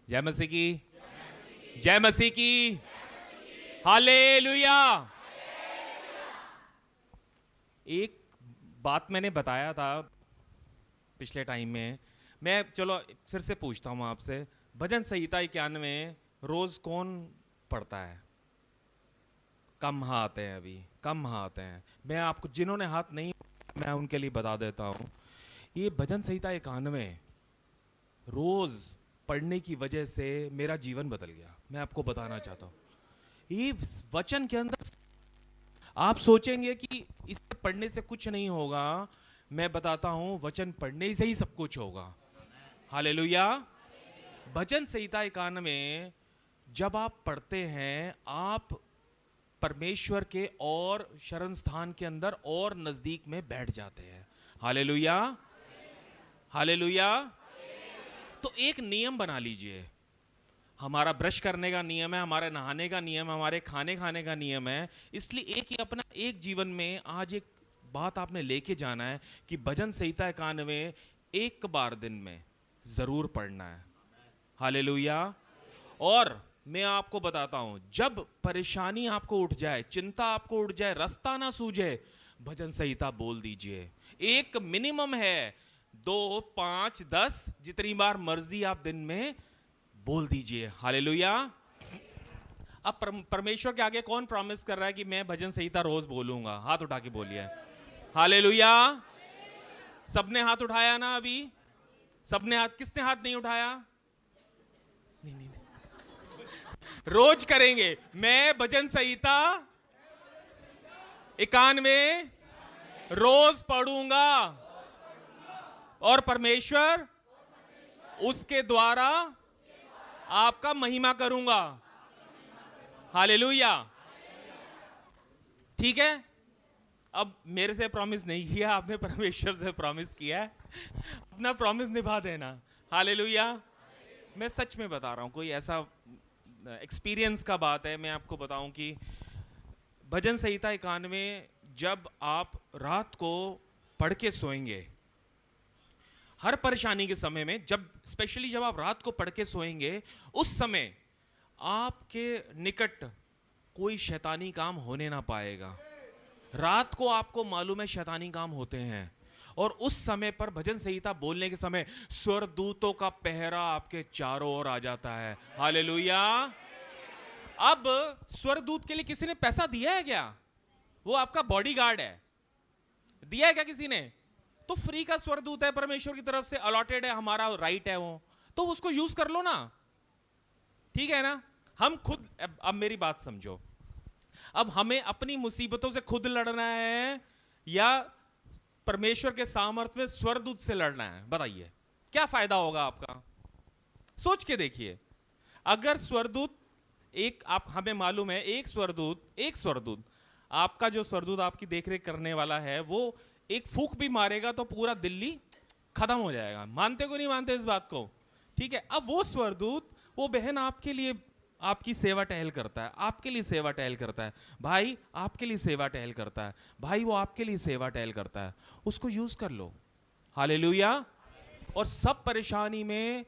जय मसीह की, जय मसीह की, हालेलुया। एक बात मैंने बताया था पिछले टाइम में, मैं चलो फिर से पूछता हूँ आपसे, भजन संहिता 91 रोज कौन पढ़ता है? कम हाथ हैं, अभी कम हाथ हैं। मैं आपको, जिन्होंने हाथ नहीं, मैं उनके लिए बता देता हूँ, ये भजन संहिता 91 रोज पढ़ने की वजह से मेरा जीवन बदल गया। मैं आपको बताना चाहता हूँ, ये वचन के अंदर आप सोचेंगे कि इसे पढ़ने से कुछ नहीं होगा, मैं बताता हूं वचन पढ़ने से ही सब कुछ होगा। हालेलुया। भजन संहिता 91 जब आप पढ़ते हैं, आप परमेश्वर के और शरण स्थान के अंदर और नजदीक में बैठ जाते हैं। Hallelujah, hallelujah. तो एक नियम बना लीजिए, हमारा ब्रश करने का नियम है, हमारे नहाने का नियम है, हमारे खाने खाने का नियम है। इसलिए एक ही अपना एक जीवन में आज एक बात आपने लेके जाना है कि भजन संहिता 91 एक बार दिन में जरूर पढ़ना है। हालेलुया। और मैं आपको बताता हूं, जब परेशानी आपको उठ जाए, चिंता आपको उठ जाए, रास्ता ना सूझे, भजन संहिता बोल दीजिए। एक मिनिमम है, 2, 5, 10 जितनी बार मर्जी आप दिन में बोल दीजिए। हालेलुया। अब परमेश्वर के आगे कौन प्रॉमिस कर रहा है कि मैं भजन संहिता रोज बोलूंगा? हाथ उठा के बोलिए हालेलुया। सबने हाथ उठाया ना? अभी सबने हाथ, किसने हाथ नहीं उठाया? नहीं, नहीं, नहीं। रोज करेंगे, मैं भजन संहिता 91 रोज पढ़ूंगा और परमेश्वर उसके द्वारा आपका महिमा करूंगा। हालेलुया। ठीक है, अब मेरे से प्रॉमिस नहीं किया आपने, परमेश्वर से प्रॉमिस किया है, अपना प्रॉमिस निभा देना। हालेलुया। मैं सच में बता रहा हूं, कोई ऐसा एक्सपीरियंस का बात है, मैं आपको बताऊं कि भजन संहिता 91 जब आप रात को पढ़ के सोएंगे, हर परेशानी के समय में, जब स्पेशली जब आप रात को पढ़ के सोएंगे, उस समय आपके निकट कोई शैतानी काम होने ना पाएगा। रात को आपको मालूम है शैतानी काम होते हैं, और उस समय पर भजन संहिता बोलने के समय स्वर्गदूतों का पहरा आपके चारों ओर आ जाता है। हालेलुया। अब स्वर्गदूत के लिए किसी ने पैसा दिया है क्या? वो आपका बॉडीगार्ड है, दिया है क्या किसी ने? तो फ्री का स्वर्गदूत है, परमेश्वर की तरफ से अलॉटेड है, हमारा राइट है वो, तो उसको यूज कर लो ना। ठीक है ना? हम खुद, अब मेरी बात समझो, अब हमें अपनी मुसीबतों से खुद लड़ना है या परमेश्वर के सामर्थ्य में स्वर्गदूत से लड़ना है? बताइए क्या फायदा होगा आपका? सोच के देखिए। अगर स्वर्गदूत एक, आप, हमें मालूम है एक स्वर्गदूत आपका, जो स्वर्गदूत आपकी देखरेख करने वाला है, वो एक फूंक भी मारेगा तो पूरा दिल्ली खत्म हो जाएगा। मानते को नहीं मानते इस बात को? ठीक है, अब वो स्वर्गदूत, वो बहन आपके लिए, आपकी सेवा टहल करता है, आपके लिए सेवा टहल करता है, भाई आपके लिए सेवा टहल करता है, भाई वो आपके लिए सेवा टहल करता है, उसको यूज कर लो। हालेलुया। और सब परेशानी में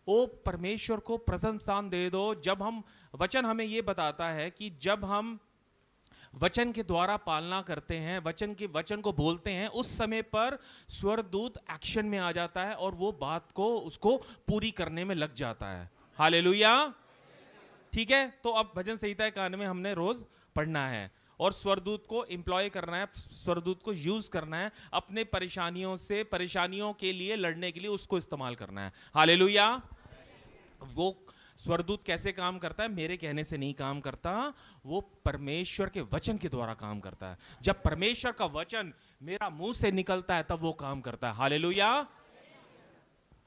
वो परमेश्वर को प्रथम स्थान दे दो। जब हम, वचन हमें ये बताता है कि जब हम वचन के द्वारा पालना करते हैं, वचन को बोलते हैं, उस समय पर स्वर्गदूत एक्शन में आ जाता है और वो बात को, उसको पूरी करने में लग जाता है। हालेलुया। ठीक है, तो अब भजन संहिता 91 हमने रोज पढ़ना है और स्वर्गदूत को एम्प्लॉय करना है, स्वर्गदूत को यूज करना है, अपने परेशानियों के लिए लड़ने के लिए उसको इस्तेमाल करना है। हालेलुया। वो स्वर्गदूत कैसे काम करता है? मेरे कहने से नहीं काम करता, वो परमेश्वर के वचन के द्वारा काम करता है। जब परमेश्वर का वचन मेरा मुंह से निकलता है तब वो काम करता है। Hallelujah,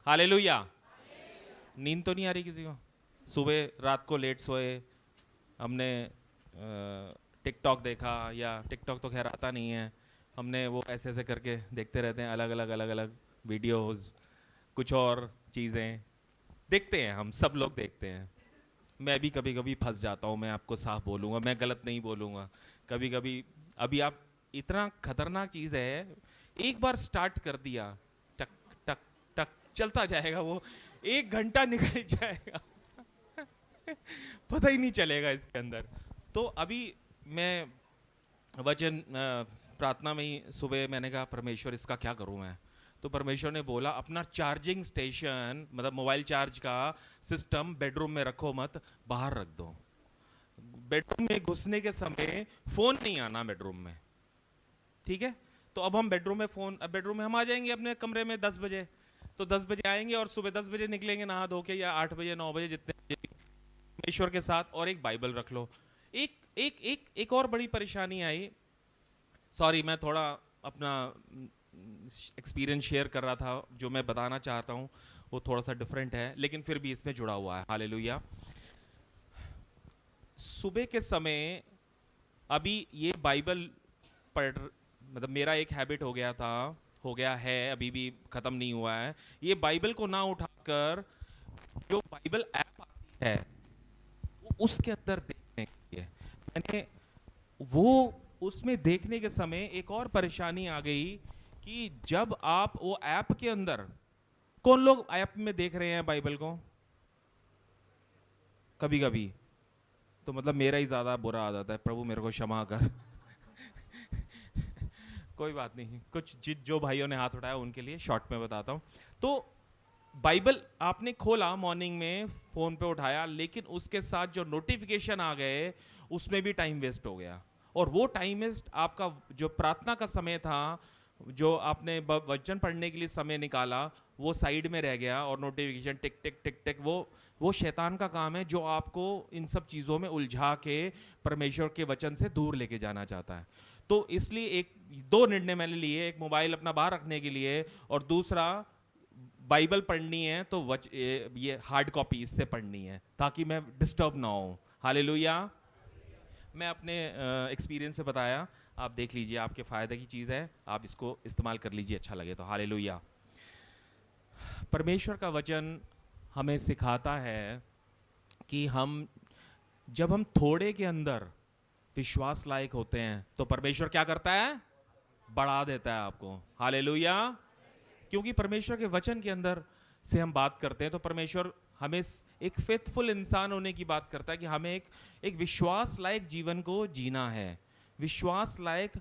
hallelujah. नींद तो नहीं आ रही किसी को? सुबह रात को लेट सोए, हमने टिकटॉक देखा, या टिकटॉक तो खैर आता नहीं है, हमने वो ऐसे ऐसे करके देखते रहते हैं, अलग अलग वीडियोस, कुछ और चीज़ें देखते हैं, हम सब लोग देखते हैं। मैं भी कभी कभी फंस जाता हूँ, मैं आपको साफ बोलूँगा, मैं गलत नहीं बोलूँगा, कभी कभी। अभी आप, इतना खतरनाक चीज़ है, एक बार स्टार्ट कर दिया, टक टक टक चलता जाएगा, वो 1 घंटा निकल जाएगा। पता ही नहीं चलेगा इसके अंदर। तो अभी मैं वचन प्रार्थना में ही सुबह मैंने कहा परमेश्वर इसका क्या करूं मैं। तो परमेश्वर ने बोला अपना चार्जिंग स्टेशन मतलब मोबाइल चार्ज का सिस्टम बेडरूम में रखो मत, बाहर रख दो। बेडरूम में घुसने के समय फोन नहीं आना बेडरूम में, ठीक है। तो अब हम बेडरूम में बेडरूम में हम आ जाएंगे अपने कमरे में 10 बजे, तो 10 बजे आएंगे और सुबह 10 बजे निकलेंगे नहा धो के, या 8 बजे 9 बजे जितने बजे, परमेश्वर के साथ, और एक बाइबल रख लो। एक एक एक एक और बड़ी परेशानी आई, सॉरी मैं थोड़ा अपना एक्सपीरियंस शेयर कर रहा था, जो मैं बताना चाहता हूँ वो थोड़ा सा डिफरेंट है लेकिन फिर भी इसमें जुड़ा हुआ है। हालेलुया। सुबह के समय अभी ये बाइबल पढ़, मतलब मेरा एक हैबिट हो गया है, अभी भी खत्म नहीं हुआ है, ये बाइबल को ना उठाकर जो बाइबल ऐप आती है वो उसके अंदर देखने के लिए मैंने वो उसमें देखने के समय एक और परेशानी आ गई कि जब आप वो ऐप के अंदर, कौन लोग ऐप में देख रहे हैं बाइबल को कभी कभी, तो मतलब मेरा ही ज्यादा बुरा आदत है, प्रभु मेरे को क्षमा कर। कोई बात नहीं, कुछ जो भाइयों ने हाथ उठाया उनके लिए शॉर्ट में बताता हूं। तो बाइबल आपने खोला मॉर्निंग में, फोन पे उठाया, लेकिन उसके साथ जो नोटिफिकेशन आ गए उसमें भी टाइम वेस्ट हो गया, और वो टाइम वेस्ट आपका जो प्रार्थना का समय था, जो आपने वचन पढ़ने के लिए समय निकाला, वो साइड में रह गया, और नोटिफिकेशन टिक टिक टिक टिक, वो शैतान का काम है जो आपको इन सब चीज़ों में उलझा के परमेश्वर के वचन से दूर लेके जाना चाहता है। तो इसलिए दो निर्णय मैंने लिए, एक मोबाइल अपना बाहर रखने के लिए, और दूसरा बाइबल पढ़नी है तो ये हार्ड कॉपी इससे पढ़नी है ताकि मैं डिस्टर्ब ना हो। हालेलुया। मैं अपने एक्सपीरियंस से बताया, आप देख लीजिए, आपके फायदे की चीज़ है, आप इसको इस्तेमाल कर लीजिए अच्छा लगे तो। हालेलुया। परमेश्वर का वचन हमें सिखाता है कि जब हम थोड़े के अंदर विश्वास लायक होते हैं तो परमेश्वर क्या करता है, बढ़ा देता है आपको। हालेलुया। क्योंकि परमेश्वर के वचन के अंदर से हम बात करते हैं तो परमेश्वर हमें एक फेथफुल इंसान होने की बात करता है कि हमें एक विश्वास लायक जीवन को जीना है, विश्वास लायक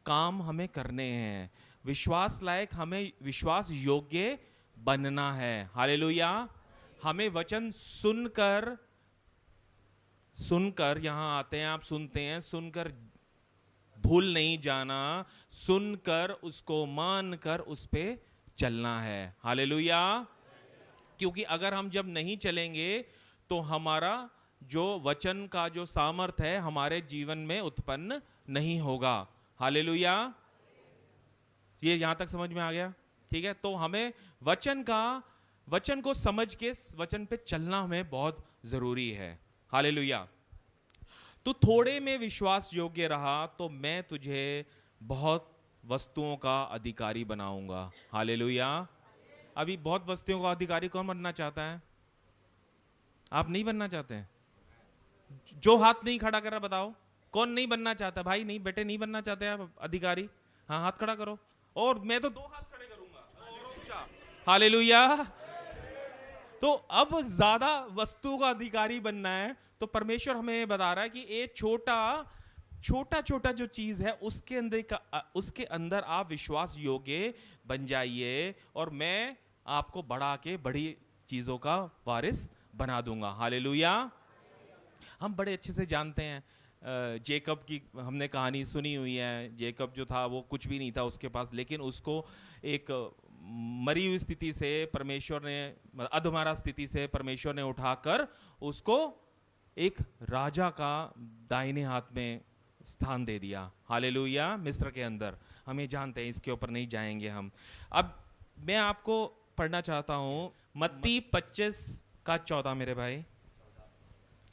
काम हमें करने हैं, विश्वास लायक हमें विश्वास योग्य बनना है। हालेलुया। हमें वचन सुनकर यहां आते हैं, आप सुनते हैं, सुनकर भूल नहीं जाना, सुनकर उसको मानकर उस पे चलना है। हालेलुया। क्योंकि अगर हम जब नहीं चलेंगे तो हमारा जो वचन का जो सामर्थ है हमारे जीवन में उत्पन्न नहीं होगा। हालेलुया। ये यहां तक समझ में आ गया? ठीक है। तो हमें वचन को समझ के वचन पे चलना हमें बहुत जरूरी है। हालेलुया। तू थोड़े में विश्वास योग्य रहा तो मैं तुझे बहुत वस्तुओं का अधिकारी बनाऊंगा। हालेलुया। अभी बहुत वस्तुओं का अधिकारी कौन बनना चाहता है? आप नहीं बनना चाहते हैं? जो हाथ नहीं खड़ा कर रहा बताओ, कौन नहीं बनना चाहता? भाई नहीं, बेटे नहीं बनना चाहते आप अधिकारी? हाँ, हाथ खड़ा करो। और मैं तो 2 हाथ खड़े करूंगा और ऊंचा। हालेलुया। तो अब ज्यादा वस्तु का अधिकारी बनना है तो परमेश्वर हमें बता रहा है कि एक छोटा जो चीज है उसके अंदर आप विश्वास योग्य बन जाइए और मैं आपको बढ़ा के बड़ी चीजों का वारिस बना दूंगा। हालेलुया। हम बड़े अच्छे से जानते हैं जेकब की हमने कहानी सुनी हुई है। जेकब जो था वो कुछ भी नहीं था उसके पास, लेकिन उसको एक मरी हुई स्थिति से परमेश्वर ने, अधमरा स्थिति से परमेश्वर ने उठाकर उसको एक राजा का दाहिने हाथ में स्थान दे दिया। हालेलुया। मिस्र के अंदर हम ये जानते हैं, इसके ऊपर नहीं जाएंगे हम। अब मैं आपको पढ़ना चाहता हूं मत्ती 25 का 14 मेरे भाई,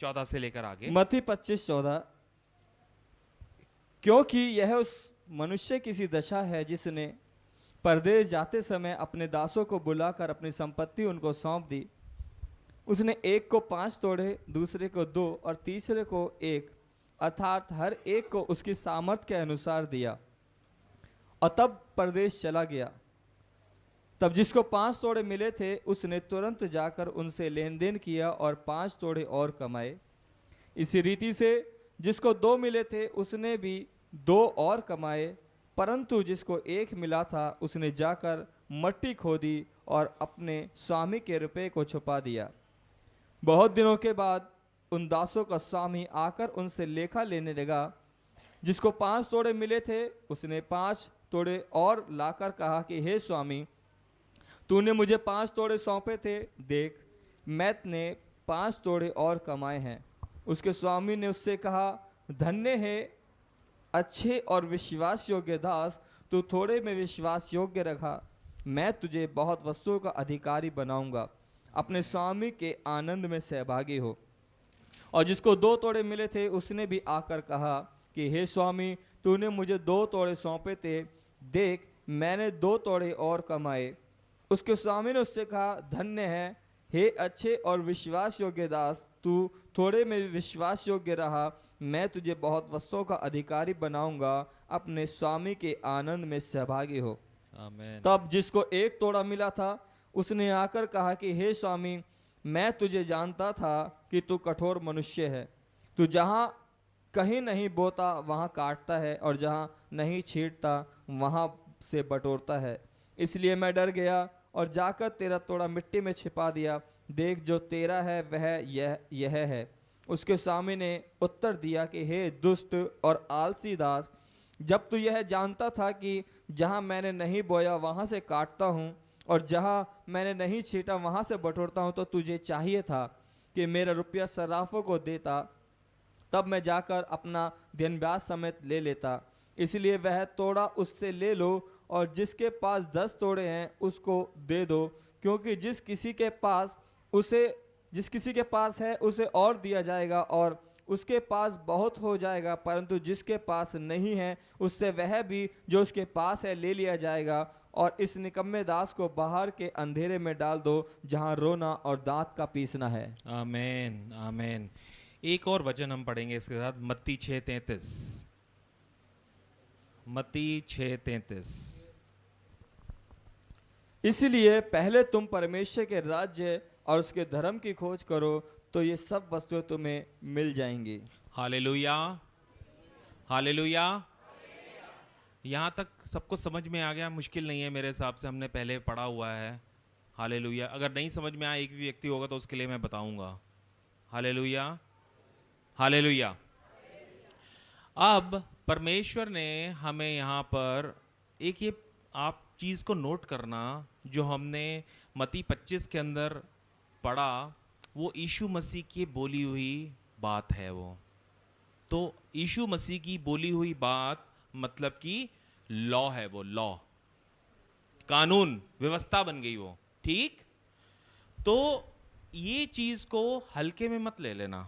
14 से लेकर आगे। मत्ती 25:14। क्योंकि यह उस मनुष्य की सी दशा है जिसने परदेश जाते समय अपने दासों को बुलाकर अपनी संपत्ति उनको सौंप दी। उसने एक को 5 तोड़े, दूसरे को 2 और तीसरे को 1, अर्थात हर एक को उसकी सामर्थ के अनुसार दिया, और तब परदेश चला गया। तब जिसको 5 तोड़े मिले थे उसने तुरंत जाकर उनसे लेन देन किया और 5 तोड़े और कमाए। इसी रीति से जिसको 2 मिले थे उसने भी 2 और कमाए, परंतु जिसको 1 मिला था उसने जाकर मट्टी खोदी और अपने स्वामी के रुपये को छुपा दिया। बहुत दिनों के बाद उन दासों का स्वामी आकर उनसे लेखा लेने लगा। जिसको 5 तोड़े मिले थे उसने 5 तोड़े और लाकर कहा कि हे स्वामी, तूने मुझे 5 तोड़े सौंपे थे, देख मैंने 5 तोड़े और कमाए हैं। उसके स्वामी ने उससे कहा, धन्य है अच्छे और विश्वास योग्य दास, तू थोड़े में विश्वास योग्य रखा, मैं तुझे बहुत वस्तुओं का अधिकारी बनाऊंगा, अपने स्वामी के आनंद में सहभागी हो। और जिसको 2 तोड़े मिले थे उसने भी आकर कहा कि हे स्वामी, तूने मुझे 2 तोड़े सौंपे थे, देख मैंने 2 तोड़े और कमाए। उसके स्वामी ने उससे कहा, धन्य है हे अच्छे और विश्वास योग्य दास, तू थोड़े में विश्वास योग्य रहा, मैं तुझे बहुत वस्तुओं का अधिकारी बनाऊंगा, अपने स्वामी के आनंद में सहभागी हो। आमीन। तब जिसको 1 तोड़ा मिला था उसने आकर कहा कि हे स्वामी, मैं तुझे जानता था कि तू कठोर मनुष्य है, तू जहाँ कहीं नहीं बोता वहाँ काटता है और जहाँ नहीं छींटता वहाँ से बटोरता है। इसलिए मैं डर गया और जाकर तेरा तोड़ा मिट्टी में छिपा दिया, देख जो तेरा है वह यह है। उसके स्वामी ने उत्तर दिया कि हे दुष्ट और आलसी दास, जब तू यह जानता था कि जहाँ मैंने नहीं बोया वहाँ से काटता हूँ और जहाँ मैंने नहीं छींटा वहाँ से बटोरता हूँ, तो तुझे चाहिए था कि मेरा रुपया सर्राफों को देता, तब मैं जाकर अपना दिन ब्याज समेत ले लेता। इसलिए वह तोड़ा उससे ले लो और जिसके पास 10 तोड़े हैं उसको दे दो, क्योंकि जिस किसी के पास है उसे और दिया जाएगा और उसके पास बहुत हो जाएगा, परंतु जिसके पास नहीं है उससे वह भी जो उसके पास है ले लिया जाएगा। और इस निकम्मे दास को बाहर के अंधेरे में डाल दो, जहाँ रोना और दांत का पीसना है। आमीन आमीन। एक और वचन हम पढ़ेंगे इसके साथ, मत्ती 6:33। मत्ती 6:33। इसलिए पहले तुम परमेश्वर के राज्य और उसके धर्म की खोज करो, तो ये सब वस्तुएं तुम्हें मिल जाएंगी। Hallelujah hallelujah. यहाँ तक सबको समझ में आ गया? मुश्किल नहीं है मेरे हिसाब से, हमने पहले पढ़ा हुआ है। हालेलुया। अगर नहीं समझ में आया एक भी व्यक्ति होगा तो उसके लिए मैं बताऊंगा। Hallelujah hallelujah. अब परमेश्वर ने हमें यहाँ पर एक ये आप चीज़ को नोट करना, जो हमने मत्ती 25 के अंदर पढ़ा, वो यीशु मसीह की बोली हुई बात है। वो तो यीशु मसीह की बोली हुई बात मतलब कि लॉ है, वो लॉ, कानून व्यवस्था बन गई वो। ठीक, तो ये चीज को हल्के में मत ले लेना।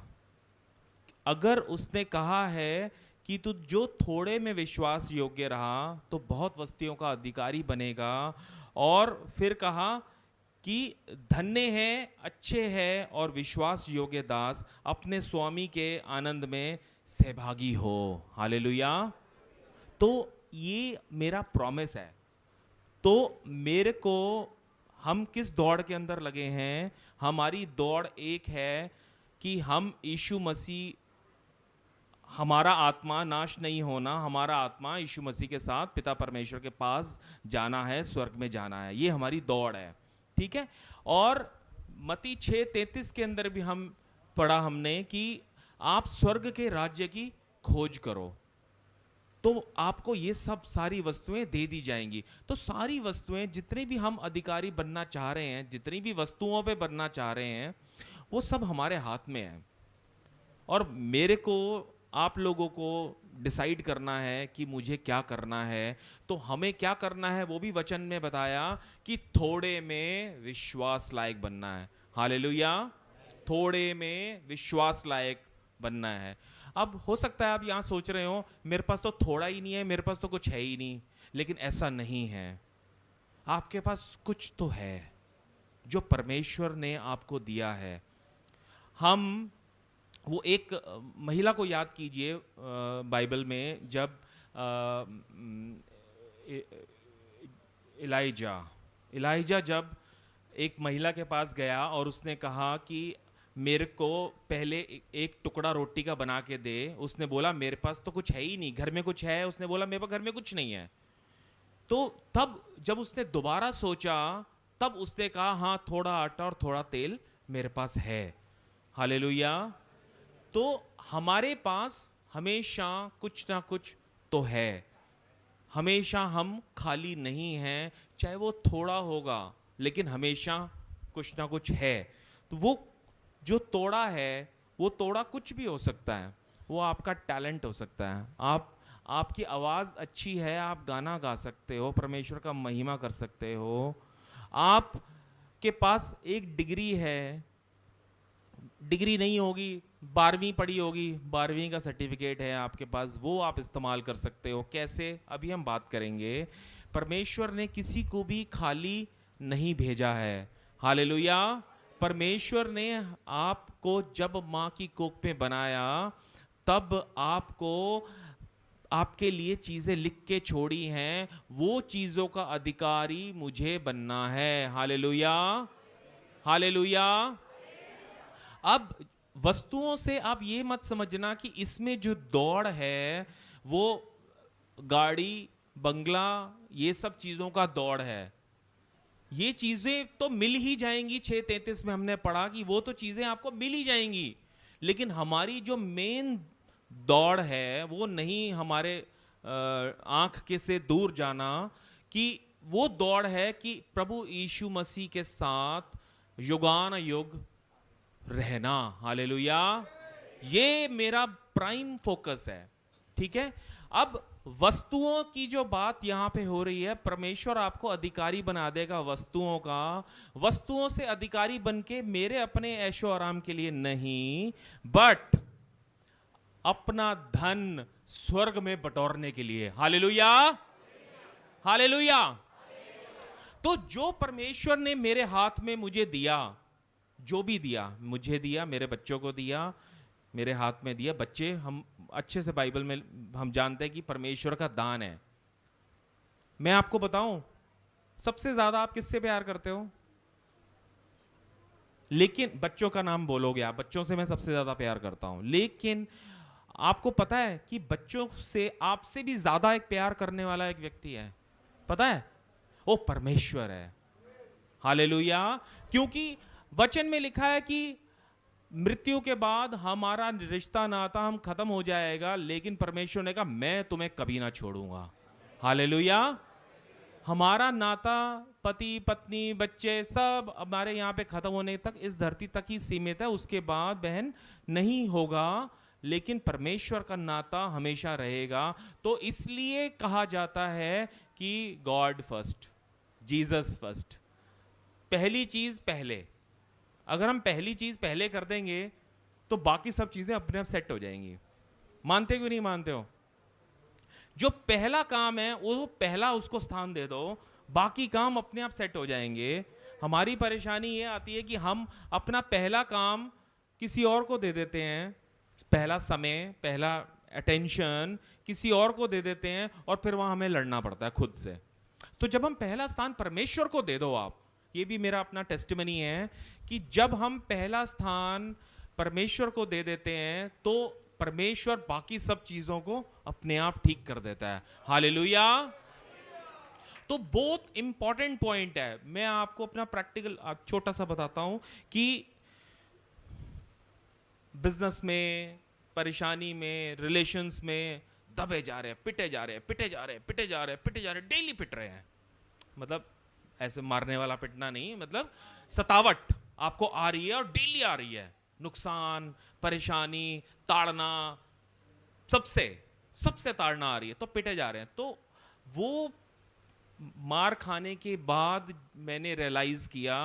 अगर उसने कहा है कि तू जो थोड़े में विश्वास योग्य रहा तो बहुत वस्तुओं का अधिकारी बनेगा, और फिर कहा कि धन्य है अच्छे है और विश्वास योग्य दास, अपने स्वामी के आनंद में सहभागी हो। हालेलुया। तो ये मेरा प्रॉमिस है। तो मेरे को, हम किस दौड़ के अंदर लगे हैं? हमारी दौड़ एक है कि हम यीशु मसीह, हमारा आत्मा नाश नहीं होना, हमारा आत्मा यीशु मसीह के साथ पिता परमेश्वर के पास जाना है, स्वर्ग में जाना है। ये हमारी दौड़ है। ठीक है। और मत्ती 6:33 के अंदर भी हम पढ़ा हमने कि आप स्वर्ग के राज्य की खोज करो तो आपको ये सब सारी वस्तुएं दे दी जाएंगी। तो सारी वस्तुएं, जितने भी हम अधिकारी बनना चाह रहे हैं, जितनी भी वस्तुओं पे बनना चाह रहे हैं, वो सब हमारे हाथ में है। और मेरे को, आप लोगों को डिसाइड करना है कि मुझे क्या करना है। तो हमें क्या करना है वो भी वचन में बताया कि थोड़े में विश्वास लायक बनना है। हालेलुया। थोड़े में विश्वास लायक बनना है। अब हो सकता है आप यहाँ सोच रहे हो मेरे पास तो थोड़ा ही नहीं है, मेरे पास तो कुछ है ही नहीं, लेकिन ऐसा नहीं है। आपके पास कुछ तो है जो परमेश्वर ने आपको दिया है। हम वो एक महिला को याद कीजिए बाइबल में, जब इलाइजा जब एक महिला के पास गया और उसने कहा कि मेरे को पहले एक टुकड़ा रोटी का बना के दे, उसने बोला मेरे पास तो कुछ है ही नहीं, घर में कुछ है? उसने बोला मेरे पास घर में कुछ नहीं है। तो तब जब उसने दोबारा सोचा, तब उसने कहा हाँ, थोड़ा आटा और थोड़ा तेल मेरे पास है। हालेलुया। तो हमारे पास हमेशा कुछ ना कुछ तो है, हमेशा हम खाली नहीं हैं, चाहे वो थोड़ा होगा लेकिन हमेशा कुछ ना कुछ है। तो वो जो तोड़ा है, वो तोड़ा कुछ भी हो सकता है। वो आपका टैलेंट हो सकता है, आपकी आवाज़ अच्छी है, आप गाना गा सकते हो, परमेश्वर का महिमा कर सकते हो। आपके पास एक डिग्री है, डिग्री नहीं होगी, 12वीं पढ़ी होगी, 12वीं का सर्टिफिकेट है आपके पास, वो आप इस्तेमाल कर सकते हो। कैसे? अभी हम बात करेंगे। परमेश्वर ने किसी को भी खाली नहीं भेजा है। हालेलुया। परमेश्वर ने आपको जब माँ की कोख में बनाया, तब आपको आपके लिए चीजें लिख के छोड़ी हैं। वो चीजों का अधिकारी मुझे बनना है। Hallelujah, hallelujah. अब वस्तुओं से आप ये मत समझना कि इसमें जो दौड़ है वो गाड़ी, बंगला, ये सब चीजों का दौड़ है। ये चीजें तो मिल ही जाएंगी। 6:33 में हमने पढ़ा कि वो तो चीजें आपको मिल ही जाएंगी, लेकिन हमारी जो मेन दौड़ है वो नहीं हमारे आंख के से दूर जाना, कि वो दौड़ है कि प्रभु यीशु मसीह के साथ युगान युग रहना। हालेलुया। ये मेरा प्राइम फोकस है। ठीक है। अब वस्तुओं की जो बात यहां पे हो रही है, परमेश्वर आपको अधिकारी बना देगा वस्तुओं का। वस्तुओं से अधिकारी बनके मेरे अपने ऐशो आराम के लिए नहीं, बट अपना धन स्वर्ग में बटोरने के लिए। Hallelujah, hallelujah. तो जो परमेश्वर ने मेरे हाथ में मुझे दिया, जो भी दिया, मुझे दिया, मेरे बच्चों को दिया, मेरे हाथ में दिया। बच्चे, हम अच्छे से बाइबल में हम जानते हैं कि परमेश्वर का दान है। मैं आपको बताऊं, सबसे ज्यादा आप किससे प्यार करते हो? लेकिन बच्चों का नाम बोलोगे आप, बच्चों से मैं सबसे ज्यादा प्यार करता हूं। लेकिन आपको पता है कि बच्चों से आपसे भी ज्यादा एक प्यार करने वाला एक व्यक्ति है, पता है? वो परमेश्वर है। हालेलुया। क्योंकि वचन में लिखा है कि मृत्यु के बाद हमारा रिश्ता नाता हम खत्म हो जाएगा, लेकिन परमेश्वर ने कहा मैं तुम्हें कभी ना छोड़ूंगा। हालेलुया। हमारा नाता पति पत्नी बच्चे सब हमारे यहाँ पे खत्म होने तक, इस धरती तक ही सीमित है, उसके बाद बहन नहीं होगा, लेकिन परमेश्वर का नाता हमेशा रहेगा। तो इसलिए कहा जाता है कि गॉड फर्स्ट, जीसस फर्स्ट। पहली चीज पहले। अगर हम पहली चीज पहले कर देंगे तो बाकी सब चीजें अपने आप सेट हो जाएंगी। मानते हो कि नहीं मानते हो? जो पहला काम है वो पहला उसको स्थान दे दो, बाकी काम अपने आप सेट हो जाएंगे। हमारी परेशानी ये आती है कि हम अपना पहला काम किसी और को दे देते हैं, पहला समय, पहला अटेंशन किसी और को दे देते हैं, और फिर वहां हमें लड़ना पड़ता है खुद से। तो जब हम पहला स्थान परमेश्वर को दे दो, आप, ये भी मेरा अपना टेस्टिमनी है कि जब हम पहला स्थान परमेश्वर को दे देते हैं तो परमेश्वर बाकी सब चीजों को अपने आप ठीक कर देता है। हालेलुया। तो बहुत इंपॉर्टेंट पॉइंट है। मैं आपको अपना प्रैक्टिकल छोटा सा बताता हूं कि बिजनेस में, परेशानी में, रिलेशंस में दबे जा रहे हैं, पिटे जा रहे हैं, पिटे जा रहे हैं, पिटे जा रहे हैं, पिटे जा रहे हैं, डेली पिट रहे हैं। मतलब ऐसे मारने वाला पिटना नहीं, मतलब सतावट आपको आ रही है और डेली आ रही है। नुकसान, परेशानी, ताड़ना, सबसे ताड़ना आ रही है, तो पिटे जा रहे हैं। तो वो मार खाने के बाद मैंने रियलाइज किया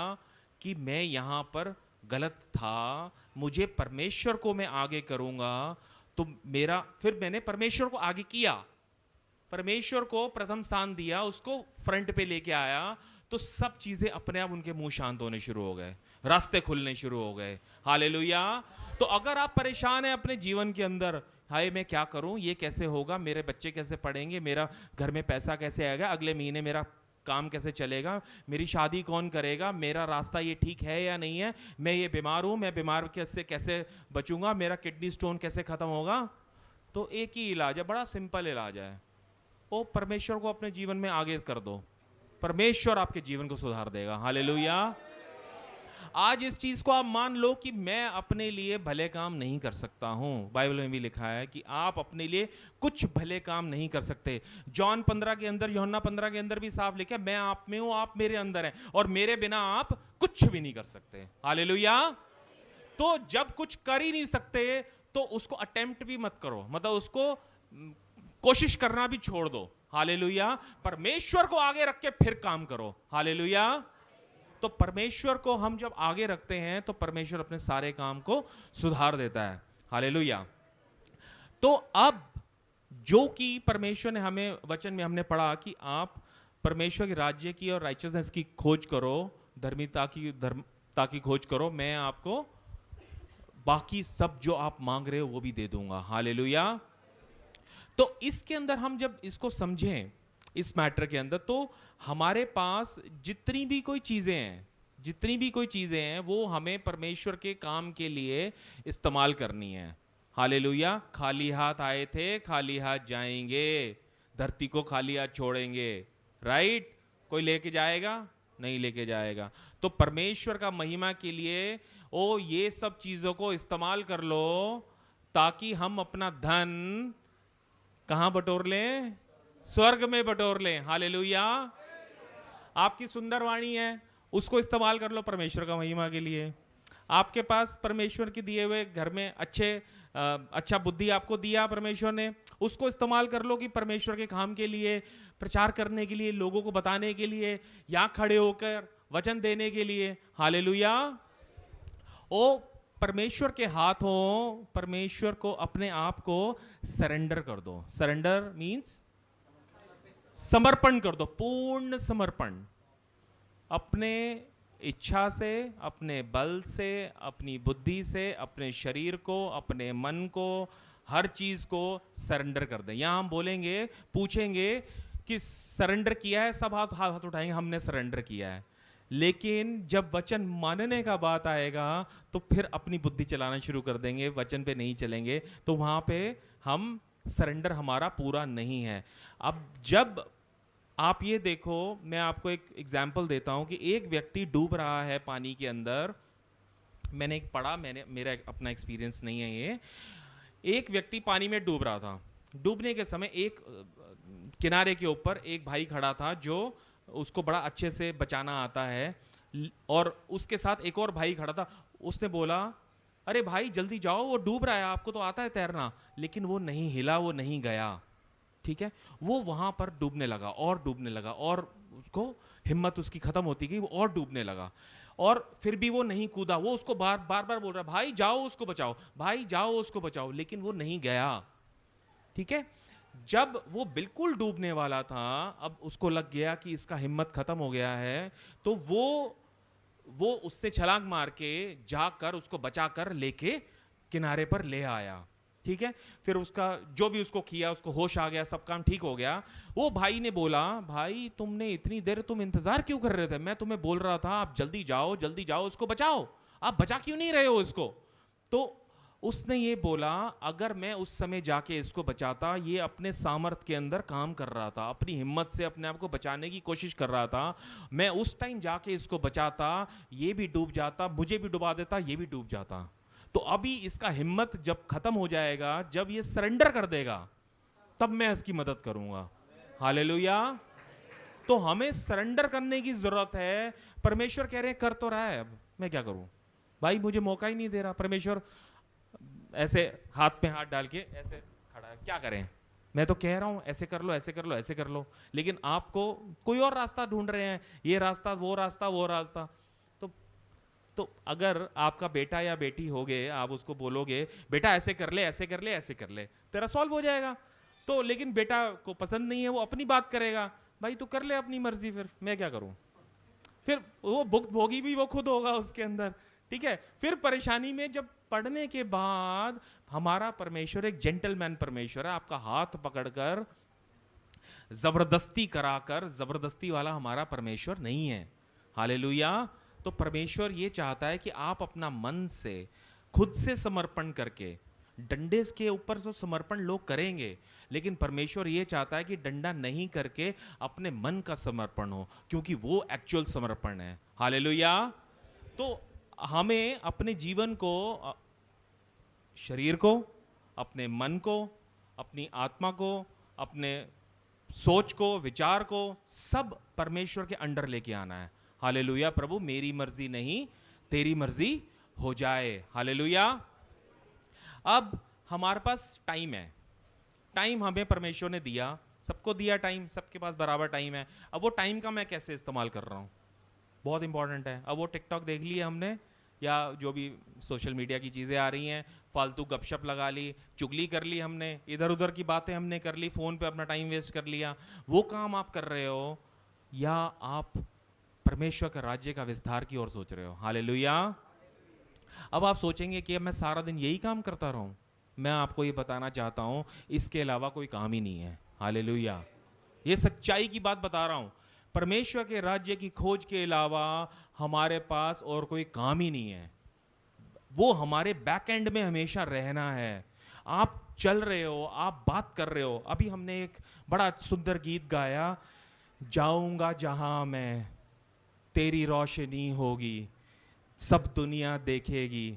कि मैं यहां पर गलत था। मुझे परमेश्वर को मैं आगे करूंगा तो मेरा, फिर मैंने परमेश्वर को आगे किया, परमेश्वर को प्रथम स्थान दिया, उसको फ्रंट पे लेके आया, तो सब चीजें अपने आप उनके मुंह शांत होने शुरू हो गए, रास्ते खुलने शुरू हो गए। हालेलुया। तो अगर आप परेशान हैं अपने जीवन के अंदर, हाय मैं क्या करूं, ये कैसे होगा, मेरे बच्चे कैसे पढ़ेंगे, मेरा घर में पैसा कैसे आएगा, अगले महीने मेरा काम कैसे चलेगा, मेरी शादी कौन करेगा, मेरा रास्ता ये ठीक है या नहीं है, मैं ये बीमार हूँ, मैं बीमार कैसे कैसे बचूंगा, मेरा किडनी स्टोन कैसे खत्म होगा। तो एक ही इलाज है, बड़ा सिंपल इलाज है, वो परमेश्वर को अपने जीवन में आगे कर दो, परमेश्वर आपके जीवन को सुधार देगा। हालेलुया। आज इस चीज को आप मान लो कि मैं अपने लिए भले काम नहीं कर सकता हूं। बाइबल में भी लिखा है कि आप अपने लिए कुछ भले काम नहीं कर सकते। जॉन 15 के अंदर, यूहन्ना 15 के अंदर भी साफ लिखा है, मैं आप में हूं, आप मेरे अंदर हैं, और मेरे बिना आप कुछ भी नहीं कर सकते। हालेलुया। तो जब कुछ कर ही नहीं सकते तो उसको अटेम्प्ट भी मत करो, मतलब उसको कोशिश करना भी छोड़ दो। हालेलुया। परमेश्वर को आगे रख के फिर काम करो। हालेलुया। तो परमेश्वर को हम जब आगे रखते हैं तो परमेश्वर अपने सारे काम को सुधार देता है। हालेलुया। तो अब जो कि परमेश्वर ने हमें वचन में हमने पढ़ा कि आप परमेश्वर के राज्य की और राइचियसनेस की खोज करो, धर्मता की खोज करो, मैं आपको बाकी सब जो आप मांग रहे हो वो भी दे दूंगा। हालेलुया। तो इसके अंदर हम जब इसको समझें, इस मैटर के अंदर, तो हमारे पास जितनी भी कोई चीजें हैं वो हमें परमेश्वर के काम के लिए इस्तेमाल करनी है। हालेलुया। खाली हाथ आए थे, खाली हाथ जाएंगे, धरती को खाली हाथ छोड़ेंगे। राइट। कोई लेके जाएगा? नहीं लेके जाएगा। तो परमेश्वर का महिमा के लिए ये सब चीजों को इस्तेमाल कर लो ताकि हम अपना धन कहां बटोर लें? स्वर्ग में बटोर लें। हालेलुया। आपकी सुंदर वाणी है, उसको इस्तेमाल कर लो परमेश्वर का महिमा के लिए। आपके पास परमेश्वर के दिए हुए घर में अच्छा बुद्धि आपको दिया परमेश्वर ने, उसको इस्तेमाल कर लो कि परमेश्वर के काम के लिए, प्रचार करने के लिए, लोगों को बताने के लिए, या खड़े होकर वचन देने के लिए। हालेलुया। परमेश्वर के हाथों परमेश्वर को अपने आप को सरेंडर कर दो। सरेंडर मीन्स समर्पण कर दो, पूर्ण समर्पण। अपने इच्छा से, अपने बल से, अपनी बुद्धि से, अपने शरीर को, अपने मन को, हर चीज को सरेंडर कर दें। यहां हम बोलेंगे, पूछेंगे कि सरेंडर किया है, सब हाथ उठाएंगे, हमने सरेंडर किया है। लेकिन जब वचन मानने का बात आएगा तो फिर अपनी बुद्धि चलाना शुरू कर देंगे, वचन पे नहीं चलेंगे, तो वहां पे हम सरेंडर हमारा पूरा नहीं है। अब जब आप ये देखो, मैं आपको एक एग्जाम्पल देता हूं कि एक व्यक्ति डूब रहा है पानी के अंदर। मैंने एक पढ़ा, मेरा अपना एक्सपीरियंस नहीं है ये। एक व्यक्ति पानी में डूब रहा था। डूबने के समय एक किनारे के ऊपर एक भाई खड़ा था जो उसको बड़ा अच्छे से बचाना आता है, और उसके साथ एक और भाई खड़ा था। उसने बोला, अरे भाई जल्दी जाओ, वो डूब रहा है, आपको तो आता है तैरना। लेकिन वो नहीं हिला, वो नहीं गया। ठीक है। वो वहां पर डूबने लगा और डूबने लगा, और उसको हिम्मत उसकी खत्म होती गई, वो और डूबने लगा, और फिर भी वो नहीं कूदा। वो उसको बार बार बोल रहा, भाई जाओ उसको बचाओ, भाई जाओ उसको बचाओ, लेकिन वो नहीं गया। ठीक है। जब वो बिल्कुल डूबने वाला था, अब उसको लग गया कि इसका हिम्मत खत्म हो गया है, तो वो उससे छलांग मार के जाकर उसको बचाकर लेके किनारे पर ले आया। ठीक है। फिर उसका जो भी उसको किया, उसको होश आ गया, सब काम ठीक हो गया। वो भाई ने बोला, भाई तुमने इतनी देर तुम इंतजार क्यों कर रहे थे? मैं तुम्हें बोल रहा था आप जल्दी जाओ उसको बचाओ, आप बचा क्यों नहीं रहे हो इसको? तो उसने ये बोला, अगर मैं उस समय जाके इसको बचाता, ये अपने सामर्थ्य के अंदर काम कर रहा था, अपनी हिम्मत से अपने आप को बचाने की कोशिश कर रहा था, मैं उस टाइम जाके इसको बचाता, ये भी डूब जाता, मुझे भी डुबा देता, ये भी डूब जाता। तो अभी इसका हिम्मत जब खत्म हो जाएगा, जब ये सरेंडर कर देगा, तब मैं इसकी मदद करूंगा। हालेलुया। तो हमें सरेंडर करने की जरूरत है। परमेश्वर कह रहे हैं कर तो रहा है, अब मैं क्या करूं? भाई मुझे मौका ही नहीं दे रहा। परमेश्वर ऐसे हाथ पे हाथ डाल के ऐसे खड़ा है, क्या करें? मैं तो कह रहा हूं ऐसे कर लो, ऐसे कर लो, ऐसे कर लो, लेकिन आपको कोई और रास्ता ढूंढ रहे हैं, ये रास्ता, वो रास्ता, वो रास्ता। तो अगर आपका बेटा या बेटी होगे, आप उसको बोलोगे बेटा ऐसे कर ले, ऐसे कर ले, ऐसे कर ले, तेरा सॉल्व हो जाएगा। तो लेकिन बेटा को पसंद नहीं है, वो अपनी बात करेगा, भाई तू कर ले अपनी मर्जी, फिर मैं क्या करूं? फिर वो भुक्त भोगी भी वो खुद होगा उसके अंदर। ठीक है। फिर परेशानी में जब पढ़ने के बाद, हमारा परमेश्वर एक जेंटलमैन परमेश्वर है, आपका हाथ पकड़कर जबरदस्ती कराकर, जबरदस्ती वाला हमारा परमेश्वर नहीं है। हालेलुया। तो परमेश्वर ये चाहता है कि आप अपना मन से, खुद से समर्पण करके, डंडे के ऊपर तो समर्पण लोग करेंगे, लेकिन परमेश्वर ये चाहता है कि डंडा नहीं करके अपने मन का समर्पण हो, क्योंकि वो एक्चुअल समर्पण है। हालेलुया। तो हमें अपने जीवन को, शरीर को, अपने मन को, अपनी आत्मा को, अपने सोच को, विचार को, सब परमेश्वर के अंडर लेके आना है। हालेलुया। प्रभु मेरी मर्जी नहीं तेरी मर्जी हो जाए। हालेलुया। अब हमारे पास टाइम है, टाइम हमें परमेश्वर ने दिया, सबको दिया टाइम, सबके पास बराबर टाइम है। अब वो टाइम का मैं कैसे इस्तेमाल कर रहा हूँ, बहुत इंपॉर्टेंट है। अब वो टिकटॉक देख लिया हमने, या जो भी सोशल मीडिया की चीज़ें आ रही हैं, फालतू गपशप लगा ली, चुगली कर ली हमने, इधर उधर की बातें हमने कर ली, फ़ोन पे अपना टाइम वेस्ट कर लिया, वो काम आप कर रहे हो, या आप परमेश्वर के राज्य का विस्तार की ओर सोच रहे हो। हालेलुया। अब आप सोचेंगे कि अब मैं सारा दिन यही काम करता रहूं। मैं आपको ये बताना चाहता हूं, इसके अलावा कोई काम ही नहीं है। हालेलुया। ये सच्चाई की बात बता रहा हूं। परमेश्वर के राज्य की खोज के अलावा हमारे पास और कोई काम ही नहीं है। वो हमारे बैक एंड में हमेशा रहना है। आप चल रहे हो, आप बात कर रहे हो। अभी हमने एक बड़ा सुंदर गीत गाया, जाऊंगा जहां मैं, तेरी रोशनी होगी, सब दुनिया देखेगी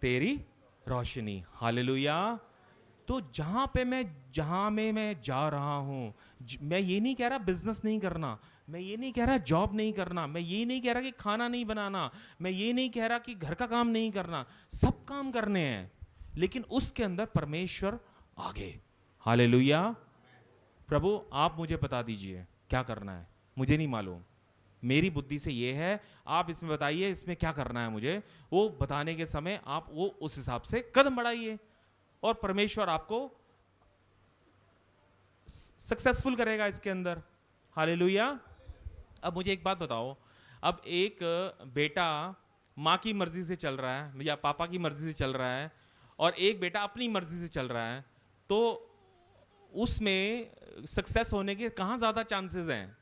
तेरी रोशनी। हालेलुया। तो जहां पे मैं जा रहा हूं, मैं ये नहीं कह रहा बिजनेस नहीं करना, मैं ये नहीं कह रहा जॉब नहीं करना, मैं ये नहीं कह रहा कि खाना नहीं बनाना, मैं ये नहीं कह रहा कि घर का काम नहीं करना, सब काम करने हैं, लेकिन उसके अंदर परमेश्वर आगे। हालेलुया। प्रभु आप मुझे बता दीजिए क्या करना है, मुझे नहीं मालूम, मेरी बुद्धि से ये है, आप इसमें बताइए इसमें क्या करना है मुझे। वो बताने के समय आप वो उस हिसाब से कदम बढ़ाइए, और परमेश्वर आपको सक्सेसफुल करेगा इसके अंदर। हालेलुया। अब मुझे एक बात बताओ, अब एक बेटा माँ की मर्जी से चल रहा है या पापा की मर्जी से चल रहा है, और एक बेटा अपनी मर्जी से चल रहा है, तो उसमें सक्सेस होने के कहाँ ज़्यादा चांसेस हैं?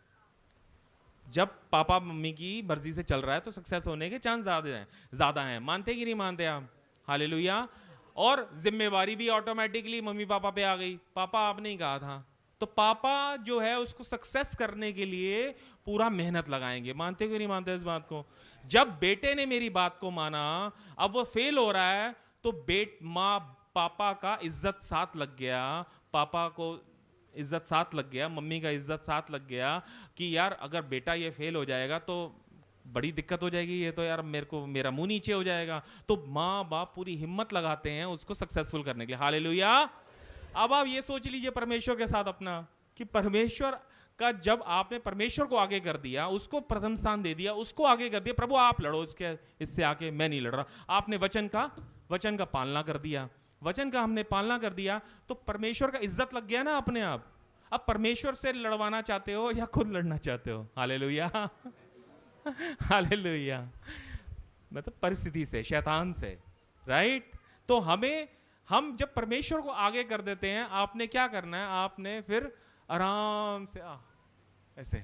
जब पापा मम्मी की मर्जी से चल रहा है तो सक्सेस होने के चांस ज़्यादा हैं। मानते कि नहीं मानते आप? हालेलुया। और जिम्मेवारी भी ऑटोमेटिकली मम्मी पापा पे आ गई, पापा आपने ही कहा था, तो पापा जो है उसको सक्सेस करने के लिए पूरा मेहनत लगाएंगे। मानते कि नहीं मानते इस बात को? जब बेटे ने मेरी बात को माना, अब वो फेल हो रहा है, तो माँ पापा का इज्जत साथ लग गया, पापा को इज्जत साथ लग गया, मम्मी का इज्जत साथ लग गया कि यार अगर बेटा ये फेल हो जाएगा तो बड़ी दिक्कत हो जाएगी, ये तो यार मेरा मुंह नीचे हो जाएगा। तो माँ बाप पूरी हिम्मत लगाते हैं उसको सक्सेसफुल करने के लिए। हालेलुया। अब आप ये सोच लीजिए परमेश्वर के साथ अपना, कि परमेश्वर का जब आपने परमेश्वर को आगे कर दिया, उसको प्रथम स्थान दे दिया, उसको आगे कर दिया, प्रभु आप लड़ो इससे आके, मैं नहीं लड़ रहा। आपने वचन का पालना कर दिया, वचन का हमने पालना कर दिया, तो परमेश्वर का इज्जत लग गया ना अपने आप। अब परमेश्वर से लड़वाना चाहते हो या खुद लड़ना चाहते हो? हालेलुया। हालेलुया। मतलब परिस्थिति से, शैतान से, राइट? तो हम जब परमेश्वर को आगे कर देते हैं, आपने क्या करना है, आपने फिर आराम से ऐसे,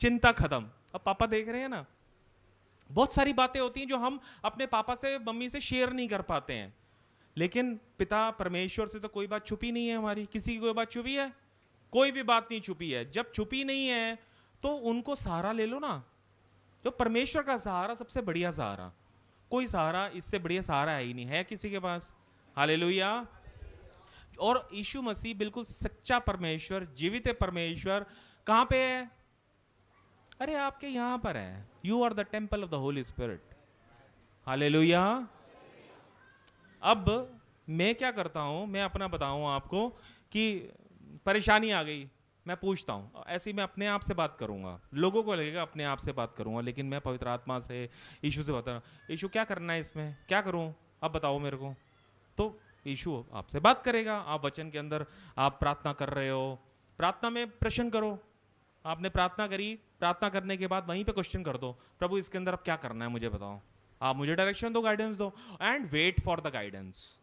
चिंता खत्म। अब पापा देख रहे हैं ना, बहुत सारी बातें होती हैं जो हम अपने पापा से मम्मी से शेयर नहीं कर पाते हैं, लेकिन पिता परमेश्वर से तो कोई बात छुपी नहीं है हमारी। किसी की कोई बात छुपी है? कोई भी बात नहीं छुपी है। जब छुपी नहीं है तो उनको सहारा ले लो ना, जो परमेश्वर का सहारा सबसे बढ़िया सहारा, कोई सहारा इससे बढ़िया सहारा है ही नहीं, है किसी के पास? हालेलुया। और यीशु मसीह बिल्कुल सच्चा परमेश्वर, जीवित परमेश्वर कहां पे है? अरे आपके यहां पर है। You are the temple of the holy spirit. Hallelujah. अब मैं क्या करता हूं, मैं अपना बताऊं आपको, कि परेशानी आ गई, मैं पूछता हूं, ऐसे ही मैं अपने आप से बात करूंगा, लोगों को लगेगा अपने आप से बात करूंगा, लेकिन मैं पवित्र आत्मा से, यीशु से बता रहा हूं, यीशु क्या करना है इसमें, क्या करूं, अब बताओ मेरे को। तो यीशु आपसे बात करेगा। आप वचन के अंदर आप प्रार्थना कर रहे हो, प्रार्थना में प्रश्न करो। आपने प्रार्थना करी, प्रार्थना करने के बाद वहीं पे क्वेश्चन कर दो, प्रभु इसके अंदर अब क्या करना है मुझे बताओ, आप मुझे डायरेक्शन दो, गाइडेंस दो, and wait for the guidance.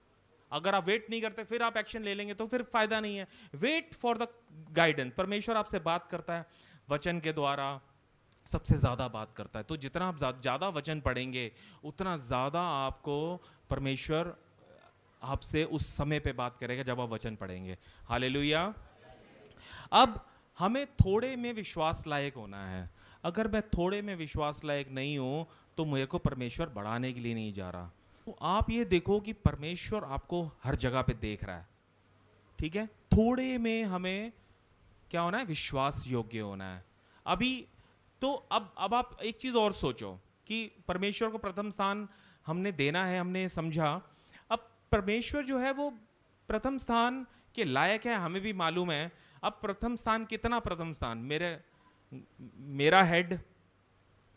अगर आप वेट नहीं करते फिर आप एक्शन ले लेंगे तो फिर फायदा नहीं है। Wait for the guidance. परमेश्वर आपसे बात करता है वचन के द्वारा, सबसे ज्यादा बात करता है। तो जितना आप ज्यादा वचन पढ़ेंगे उतना ज्यादा आपको परमेश्वर आपसे उस समय पे बात करेगा जब आप वचन पढ़ेंगे। हालेलुया। अब हमें थोड़े में विश्वास लायक होना है। अगर मैं थोड़े में विश्वास लायक नहीं हूं तो मेरे को परमेश्वर बढ़ाने के लिए नहीं जा रहा। तो आप ये देखो कि परमेश्वर आपको हर जगह पे देख रहा है, ठीक है। थोड़े में हमें क्या होना है, विश्वास योग्य होना है। अभी तो अब आप एक चीज और सोचो कि परमेश्वर को प्रथम स्थान हमने देना है, हमने समझा। अब परमेश्वर जो है वो प्रथम स्थान के लायक है, हमें भी मालूम है। अब प्रथम स्थान कितना प्रथम स्थान, मेरा हेड,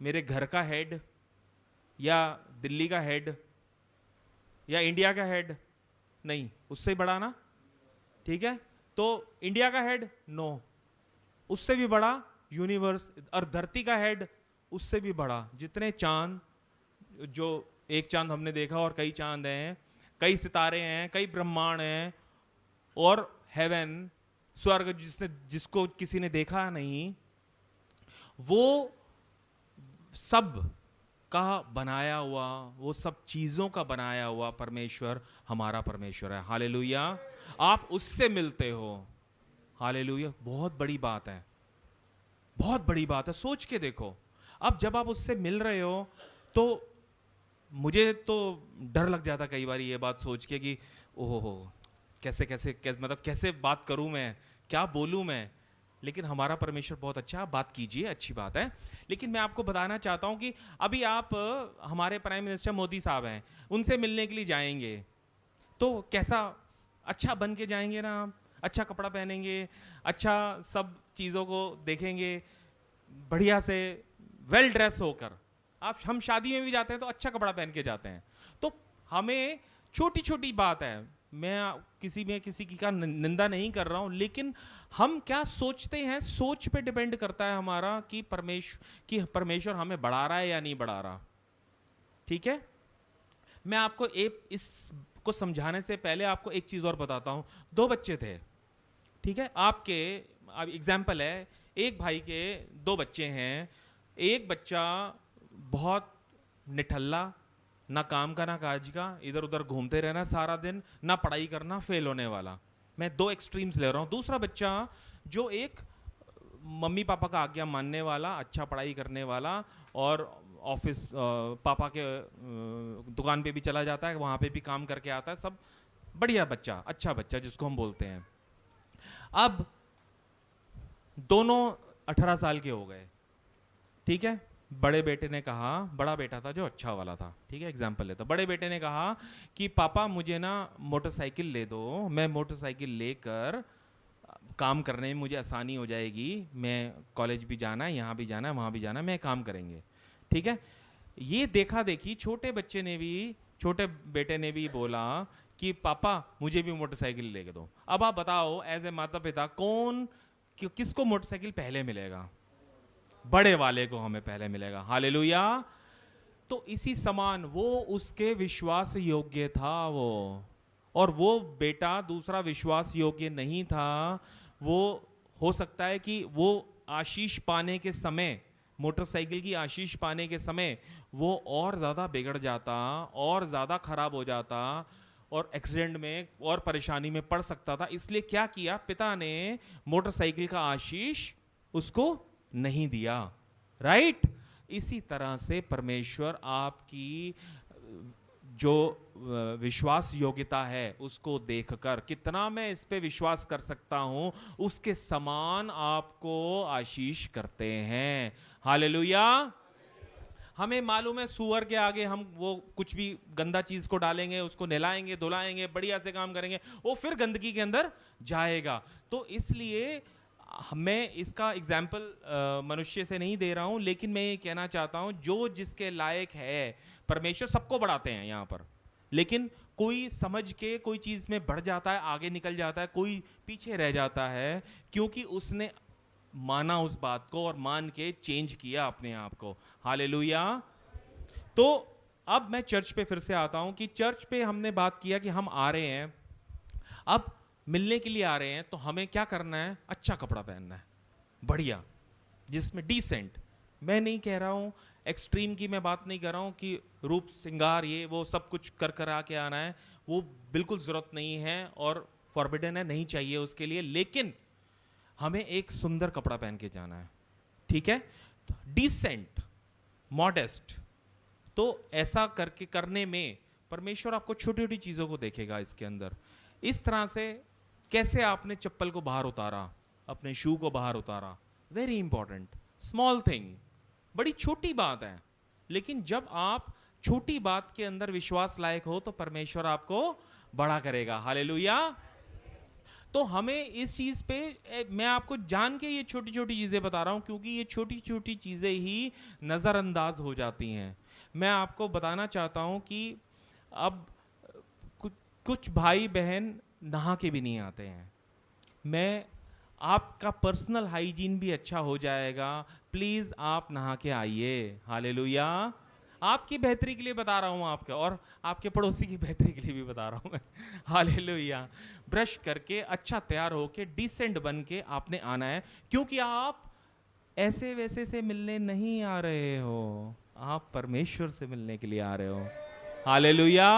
मेरे घर का हेड, या दिल्ली का हेड, या इंडिया का हेड? नहीं, उससे बड़ा ना, ठीक है। तो इंडिया का हेड नो, उससे भी बड़ा यूनिवर्स, और धरती का हेड उससे भी बड़ा। जितने चांद, जो एक चांद हमने देखा और कई चांद हैं, कई सितारे हैं, कई ब्रह्मांड हैं, और हेवन, स्वर्ग जिसको किसी ने देखा नहीं, वो सब का बनाया हुआ, वो सब चीजों का बनाया हुआ परमेश्वर हमारा परमेश्वर है। हालेलुया। आप उससे मिलते हो। हालेलुया। बहुत बड़ी बात है, बहुत बड़ी बात है। सोच के देखो, अब जब आप उससे मिल रहे हो तो मुझे तो डर लग जाता कई बार ये बात सोच के कि ओहो कैसे मतलब कैसे बात करूं मैं, क्या बोलूं मैं। लेकिन हमारा परमेश्वर बहुत अच्छा, आप बात कीजिए, अच्छी बात है। लेकिन मैं आपको बताना चाहता हूं कि अभी आप हमारे प्राइम मिनिस्टर मोदी साहब हैं, उनसे मिलने के लिए जाएंगे तो कैसा अच्छा बन के जाएंगे ना आप, अच्छा कपड़ा पहनेंगे, अच्छा सब चीज़ों को देखेंगे, बढ़िया से वेल ड्रेस होकर। हम शादी में भी जाते हैं तो अच्छा कपड़ा पहन के जाते हैं। तो हमें छोटी छोटी बात है, मैं किसी की का निंदा नहीं कर रहा हूं, लेकिन हम क्या सोचते हैं, सोच पे डिपेंड करता है हमारा कि परमेश्वर हमें बढ़ा रहा है या नहीं बढ़ा रहा। ठीक है। मैं आपको इस को समझाने से पहले आपको एक चीज और बताता हूं। 2 बच्चे थे, ठीक है। आपके अब एग्जाम्पल है, एक भाई के 2 बच्चे हैं। एक बच्चा बहुत निठल्ला, ना काम का ना काज का, इधर उधर घूमते रहना सारा दिन, ना पढ़ाई करना, फेल होने वाला। मैं 2 एक्सट्रीम्स ले रहा हूं। दूसरा बच्चा जो एक मम्मी पापा का आज्ञा मानने वाला, अच्छा पढ़ाई करने वाला, और ऑफिस पापा के दुकान पे भी चला जाता है, वहाँ पे भी काम करके आता है, सब बढ़िया बच्चा, अच्छा बच्चा जिसको हम बोलते हैं। अब दोनों 18 साल के हो गए, ठीक है। बड़े बेटे ने कहा, बड़ा बेटा था जो अच्छा वाला था, ठीक है, एग्जाम्पल लेता। बड़े बेटे ने कहा कि पापा मुझे ना मोटरसाइकिल ले दो, मैं मोटरसाइकिल लेकर काम करने में मुझे आसानी हो जाएगी, मैं कॉलेज भी जाना है, यहाँ भी जाना है, वहाँ भी जाना है, मैं काम करेंगे, ठीक है। ये देखा देखी छोटे बेटे ने भी बोला कि पापा मुझे भी मोटरसाइकिल लेके दो। अब आप बताओ एज ए माता पिता किसको मोटरसाइकिल पहले मिलेगा? बड़े वाले को हमें पहले मिलेगा। हालेलुया। तो इसी समान वो उसके विश्वास योग्य था वो, और वो बेटा दूसरा विश्वास योग्य नहीं था। वो हो सकता है कि वो आशीष पाने के समय, मोटरसाइकिल की आशीष पाने के समय वो और ज़्यादा बिगड़ जाता, और ज़्यादा खराब हो जाता, और एक्सीडेंट में और परेशानी में पड़ सकता था। इसलिए क्या किया, पिता ने मोटरसाइकिल का आशीष उसको नहीं दिया। राइट। इसी तरह से परमेश्वर आपकी जो विश्वास योग्यता है उसको देखकर, कितना मैं इस पे विश्वास कर सकता हूं, उसके समान आपको आशीष करते हैं। हालेलुया। हमें मालूम है सुअर के आगे हम वो कुछ भी गंदा चीज को डालेंगे, उसको नहलाएंगे धुलाएंगे, बढ़िया से काम करेंगे, वो फिर गंदगी के अंदर जाएगा। तो इसलिए मैं इसका एग्जाम्पल मनुष्य से नहीं दे रहा हूं, लेकिन मैं ये कहना चाहता हूं जो जिसके लायक है, परमेश्वर सबको बढ़ाते हैं यहाँ पर, लेकिन कोई समझ के कोई चीज में बढ़ जाता है, आगे निकल जाता है, कोई पीछे रह जाता है, क्योंकि उसने माना उस बात को और मान के चेंज किया अपने आप को। हालेलुया। तो अब मैं चर्च पे फिर से आता हूं कि चर्च पे हमने बात किया कि हम आ रहे हैं, अब मिलने के लिए आ रहे हैं, तो हमें क्या करना है? अच्छा कपड़ा पहनना है, बढ़िया, जिसमें डिसेंट। मैं नहीं कह रहा हूं एक्सट्रीम की, मैं बात नहीं कर रहा हूं कि रूप श्रृंगार ये वो सब कुछ कर कर आके आना है, वो बिल्कुल जरूरत नहीं है और फॉरबिडन है, नहीं चाहिए उसके लिए, लेकिन हमें एक सुंदर कपड़ा पहन के जाना है, ठीक है, डिसेंट, मॉडेस्ट। तो ऐसा करके करने में परमेश्वर आपको छोटी छोटी चीजों को देखेगा इसके अंदर। इस तरह से कैसे आपने चप्पल को बाहर उतारा, अपने शू को बाहर उतारा, वेरी इंपॉर्टेंट, स्मॉल थिंग, बड़ी छोटी बात है, लेकिन जब आप छोटी बात के अंदर विश्वास लायक हो तो परमेश्वर आपको बड़ा करेगा। हालेलुया। तो हमें इस चीज पे, मैं आपको जान के ये छोटी छोटी चीजें बता रहा हूं क्योंकि ये छोटी छोटी चीजें ही नजरअंदाज हो जाती हैं। मैं आपको बताना चाहता हूं कि अब कुछ भाई बहन नहा के भी नहीं आते हैं। मैं आपका पर्सनल हाइजीन भी अच्छा हो जाएगा, प्लीज आप नहा के आइए। हालेलुया। आपकी बेहतरी के लिए बता रहा हूं आपके, और आपके पड़ोसी की बेहतरी के लिए भी बता रहा हूं मैं। हालेलुया। ब्रश करके अच्छा तैयार होके डिसेंट बन के आपने आना है, क्योंकि आप ऐसे वैसे से मिलने नहीं आ रहे हो, आप परमेश्वर से मिलने के लिए आ रहे हो। हालेलुया।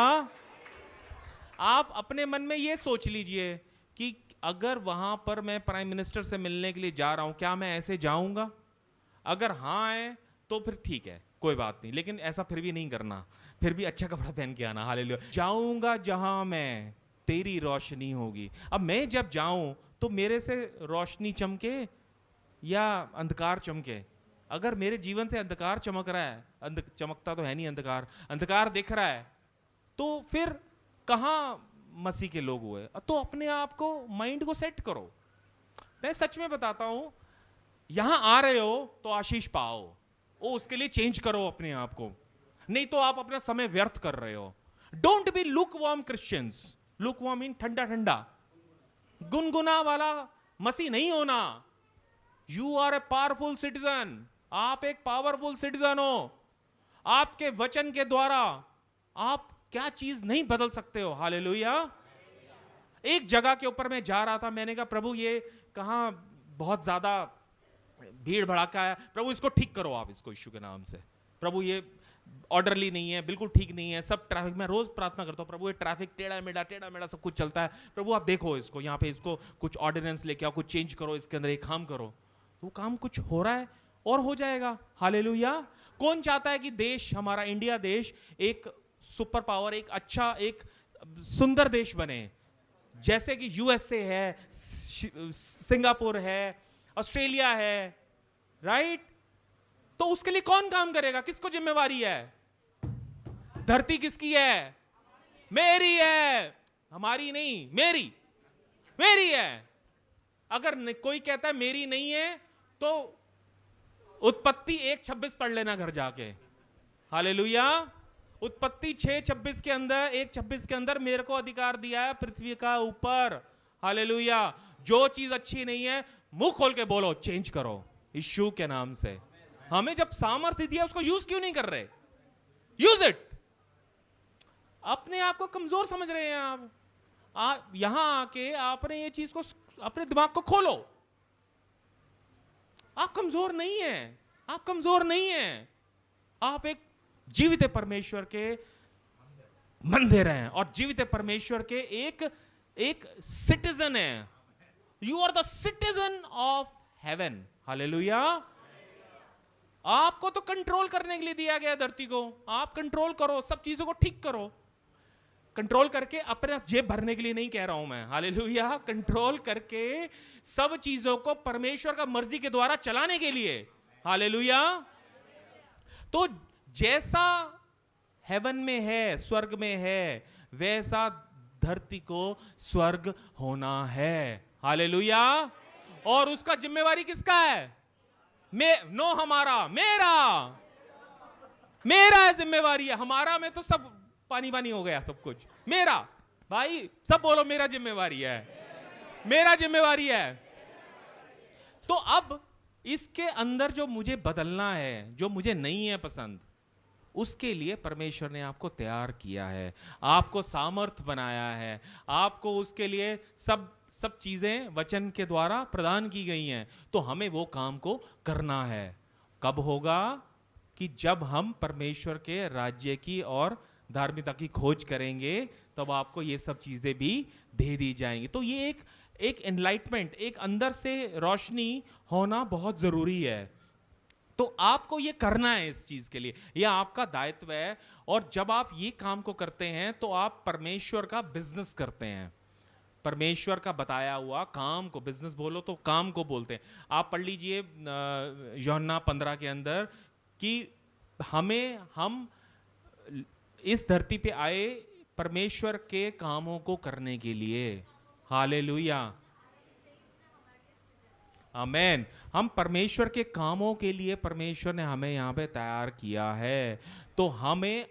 आप अपने मन में ये सोच लीजिए कि अगर वहां पर मैं प्राइम मिनिस्टर से मिलने के लिए जा रहा हूं, क्या मैं ऐसे जाऊंगा? अगर हाँ है तो फिर ठीक है, कोई बात नहीं, लेकिन ऐसा फिर भी नहीं करना, फिर भी अच्छा कपड़ा पहन के आना। हालेलुया। जाऊंगा जहां मैं, तेरी रोशनी होगी। अब मैं जब जाऊं तो मेरे से रोशनी चमके या अंधकार चमके? अगर मेरे जीवन से अंधकार चमक रहा है, चमकता तो है नहीं अंधकार, अंधकार दिख रहा है, तो फिर कहां मसीह के लोग हुए? तो अपने आप को, माइंड को सेट करो। मैं सच में बताता हूं, यहां आ रहे हो तो आशीष पाओ, ओ उसके लिए चेंज करो अपने आप को, नहीं तो आप अपना समय व्यर्थ कर रहे हो। Don't be lukewarm Christians. Lukewarm mean ठंडा ठंडा, गुनगुना वाला मसीह नहीं होना। You are a powerful citizen, आप एक पावरफुल सिटीजन हो। आपके वचन के द्वारा आप क्या चीज नहीं बदल सकते हो। हालेलुया। एक जगह के ऊपर मैं जा रहा था, मैंने कहा प्रभु ये कहां बहुत ज्यादा भीड़ भड़ाका है, प्रभु इसको ठीक करो आप, इसको यीशु के नाम से। प्रभु ये ऑर्डरली नहीं है, बिल्कुल ठीक नहीं है, सब ट्रैफिक, मैं रोज प्रार्थना करता हूँ प्रभु ये ट्रैफिक टेढ़ा मेढ़ा सब कुछ चलता है, प्रभु आप देखो इसको, यहाँ पे इसको कुछ ऑर्डिनेंस लेके आओ, कुछ चेंज करो, इसके अंदर एक काम करो। तो वो काम कुछ हो रहा है और हो जाएगा। हालेलुया। कौन चाहता है कि देश, हमारा इंडिया देश एक सुपर पावर, एक अच्छा, एक सुंदर देश बने, जैसे कि यूएसए है, सिंगापुर है, ऑस्ट्रेलिया है, राइट? तो उसके लिए कौन काम करेगा? किसको जिम्मेवारी है? धरती किसकी है? मेरी है, हमारी नहीं, मेरी है। अगर कोई कहता है मेरी नहीं है तो उत्पत्ति 1:26 पढ़ लेना घर जाके। हालेलुया। उत्पत्ति 6:26 के अंदर, 1:26 के अंदर मेरे को अधिकार दिया है पृथ्वी का ऊपर। हालेलुया। जो चीज अच्छी नहीं है मुंह खोल के बोलो, चेंज करो यीशु के नाम से। हमें जब सामर्थ्य दिया उसको यूज क्यों नहीं कर रहे? Use it. अपने आप को कमजोर समझ रहे हैं आप यहां आके आपने ये चीज को, अपने दिमाग को खोलो। आप कमजोर नहीं हैं, आप कमजोर नहीं हैं, आप एक जीवित परमेश्वर के मंदिर हैं और जीवित परमेश्वर के एक सिटीजन है। You are the citizen of heaven. Hallelujah. आपको तो कंट्रोल करने के लिए दिया गया धरती को, आप कंट्रोल करो, सब चीजों को ठीक करो। कंट्रोल करके अपना जेब भरने के लिए नहीं कह रहा हूं मैं। हालेलुया। कंट्रोल करके सब चीजों को परमेश्वर का मर्जी के द्वारा चलाने के लिए। हालेलुया। तो जैसा हेवन में है, स्वर्ग में है, वैसा धरती को स्वर्ग होना है। हालेलुया। और उसका जिम्मेवारी किसका है? नो हमारा, मेरा जिम्मेवारी है। हमारा में तो सब पानी पानी हो गया सब कुछ। मेरा भाई, सब बोलो मेरा जिम्मेवारी है, मेरा जिम्मेवारी है। तो अब इसके अंदर जो मुझे बदलना है, जो मुझे नहीं है पसंद, उसके लिए परमेश्वर ने आपको तैयार किया है, आपको सामर्थ बनाया है, आपको उसके लिए सब चीजें वचन के द्वारा प्रदान की गई हैं। तो हमें वो काम को करना है। कब होगा? कि जब हम परमेश्वर के राज्य की और धार्मिकता की खोज करेंगे, तब आपको ये सब चीजें भी दे दी जाएंगी। तो ये एक एनलाइटमेंट, एक अंदर से रोशनी होना बहुत जरूरी है। तो आपको ये करना है, इस चीज के लिए ये आपका दायित्व है। और जब आप ये काम को करते हैं तो आप परमेश्वर का बिजनेस करते हैं। परमेश्वर का बताया हुआ काम को, बिजनेस बोलो तो काम को बोलते हैं। आप पढ़ लीजिए यूहन्ना 15 के अंदर कि हम इस धरती पे आए परमेश्वर के कामों को करने के लिए। हालेलुया, आमेन। हम परमेश्वर के कामों के लिए परमेश्वर ने हमें यहाँ पे तैयार किया है। तो हमें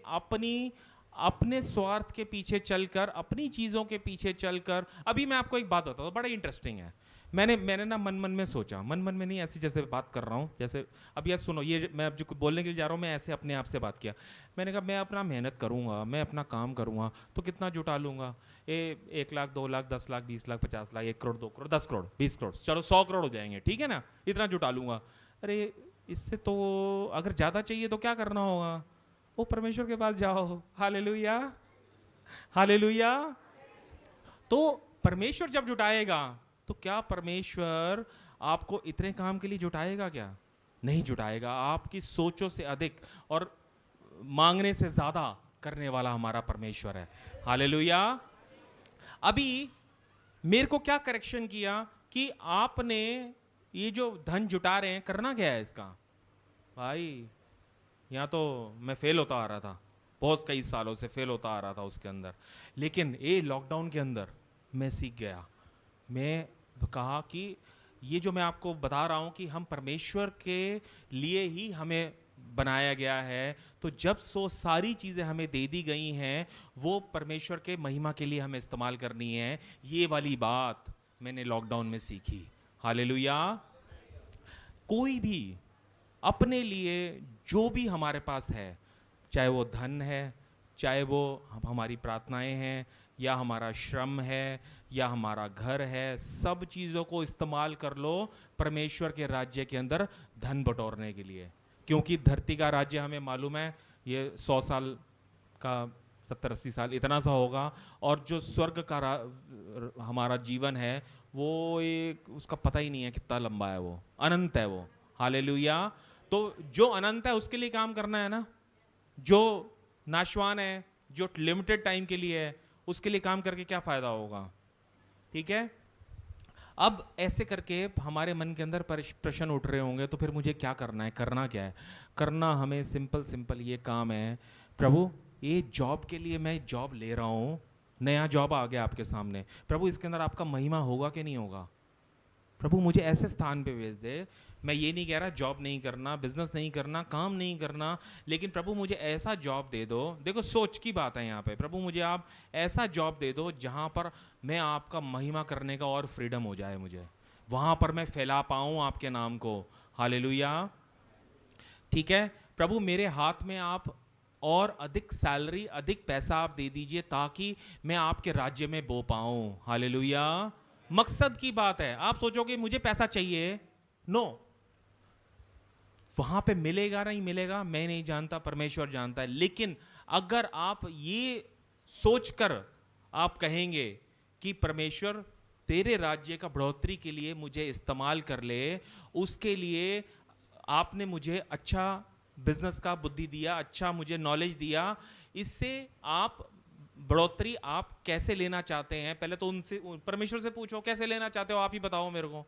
अपने स्वार्थ के पीछे चलकर, अपनी चीजों के पीछे चलकर, अभी मैं आपको एक बात बताता हूँ, बड़ा इंटरेस्टिंग है। मैंने ना मन में सोचा, मन में नहीं, ऐसी जैसे बात कर रहा हूँ, जैसे अब ये सुनो, ये मैं अब जो बोलने के लिए जा रहा हूँ, मैं ऐसे अपने आप से बात किया। मैंने कहा मैं अपना मेहनत करूँगा, मैं अपना काम करूँगा, तो कितना जुटा लूँगा? 1 लाख, 2 लाख, 10 लाख, 20 लाख, 50 लाख, 1 करोड़, 2 करोड़, 10 करोड़, 20 करोड़, चलो 100 करोड़ हो जाएंगे, ठीक है ना? इतना जुटा लूँगा। अरे इससे तो अगर ज़्यादा चाहिए तो क्या करना होगा? वो परमेश्वर के पास जाओ। Hallelujah, hallelujah. तो परमेश्वर जब जुटाएगा, तो क्या परमेश्वर आपको इतने काम के लिए जुटाएगा? क्या नहीं जुटाएगा। आपकी सोचों से अधिक और मांगने से ज्यादा करने वाला हमारा परमेश्वर है। हालेलुया। अभी मेरे को क्या करेक्शन किया कि आपने ये जो धन जुटा रहे हैं, करना क्या है इसका? भाई यहाँ तो मैं फेल होता आ रहा था, बहुत कई सालों से फेल होता आ रहा था उसके अंदर। लेकिन ये लॉकडाउन के अंदर मैं सीख गया। मैं कहा कि ये जो मैं आपको बता रहा हूँ कि हम परमेश्वर के लिए ही हमें बनाया गया है, तो जब सारी चीज़ें हमें दे दी गई हैं, वो परमेश्वर के महिमा के लिए हमें इस्तेमाल करनी है। ये वाली बात मैंने लॉकडाउन में सीखी। हालेलुया। कोई भी अपने लिए जो भी हमारे पास है, चाहे वो धन है, चाहे वो हमारी प्रार्थनाएं हैं, या हमारा श्रम है, या हमारा घर है, सब चीज़ों को इस्तेमाल कर लो परमेश्वर के राज्य के अंदर धन बटोरने के लिए। क्योंकि धरती का राज्य हमें मालूम है ये 100 साल का, 70-80 साल इतना सा होगा। और जो स्वर्ग का हमारा जीवन है, वो एक उसका पता ही नहीं है कितना लंबा है, वो अनंत है वो। हालेलुया। तो जो अनंत है उसके लिए काम करना है ना। जो नाशवान है, जो लिमिटेड टाइम के लिए है, उसके लिए काम करके क्या फायदा होगा? ठीक है। अब ऐसे करके हमारे मन के अंदर प्रश्न उठ रहे होंगे, तो फिर मुझे क्या करना है? करना क्या है? करना हमें सिंपल ये काम है, प्रभु ये जॉब के लिए मैं जॉब ले रहा हूँ, नया जॉब आ गया आपके सामने, प्रभु इसके अंदर आपका महिमा होगा कि नहीं होगा? प्रभु मुझे ऐसे स्थान पे भेज दे। मैं ये नहीं कह रहा जॉब नहीं करना, बिजनेस नहीं करना, काम नहीं करना, लेकिन प्रभु मुझे ऐसा जॉब दे दो। देखो सोच की बात है यहाँ पे। प्रभु मुझे आप ऐसा जॉब दे दो जहाँ पर मैं आपका महिमा करने का और फ्रीडम हो जाए मुझे, वहाँ पर मैं फैला पाऊँ आपके नाम को। हालेलुया। ठीक है। प्रभु मेरे हाथ में आप और अधिक सैलरी, अधिक पैसा आप दे दीजिए, ताकि मैं आपके राज्य में बो पाऊँ। हालेलुया। मकसद की बात है। आप सोचोगे मुझे पैसा चाहिए, नो, वहां पे मिलेगा नहीं मिलेगा मैं नहीं जानता, परमेश्वर जानता है। लेकिन अगर आप ये सोचकर आप कहेंगे कि परमेश्वर तेरे राज्य का बढ़ोतरी के लिए मुझे इस्तेमाल कर ले, उसके लिए आपने मुझे अच्छा बिजनेस का बुद्धि दिया, अच्छा मुझे नॉलेज दिया, इससे आप बढ़ोतरी आप कैसे लेना चाहते हैं? पहले तो उनसे, परमेश्वर से पूछो कैसे लेना चाहते हो, आप ही बताओ मेरे को।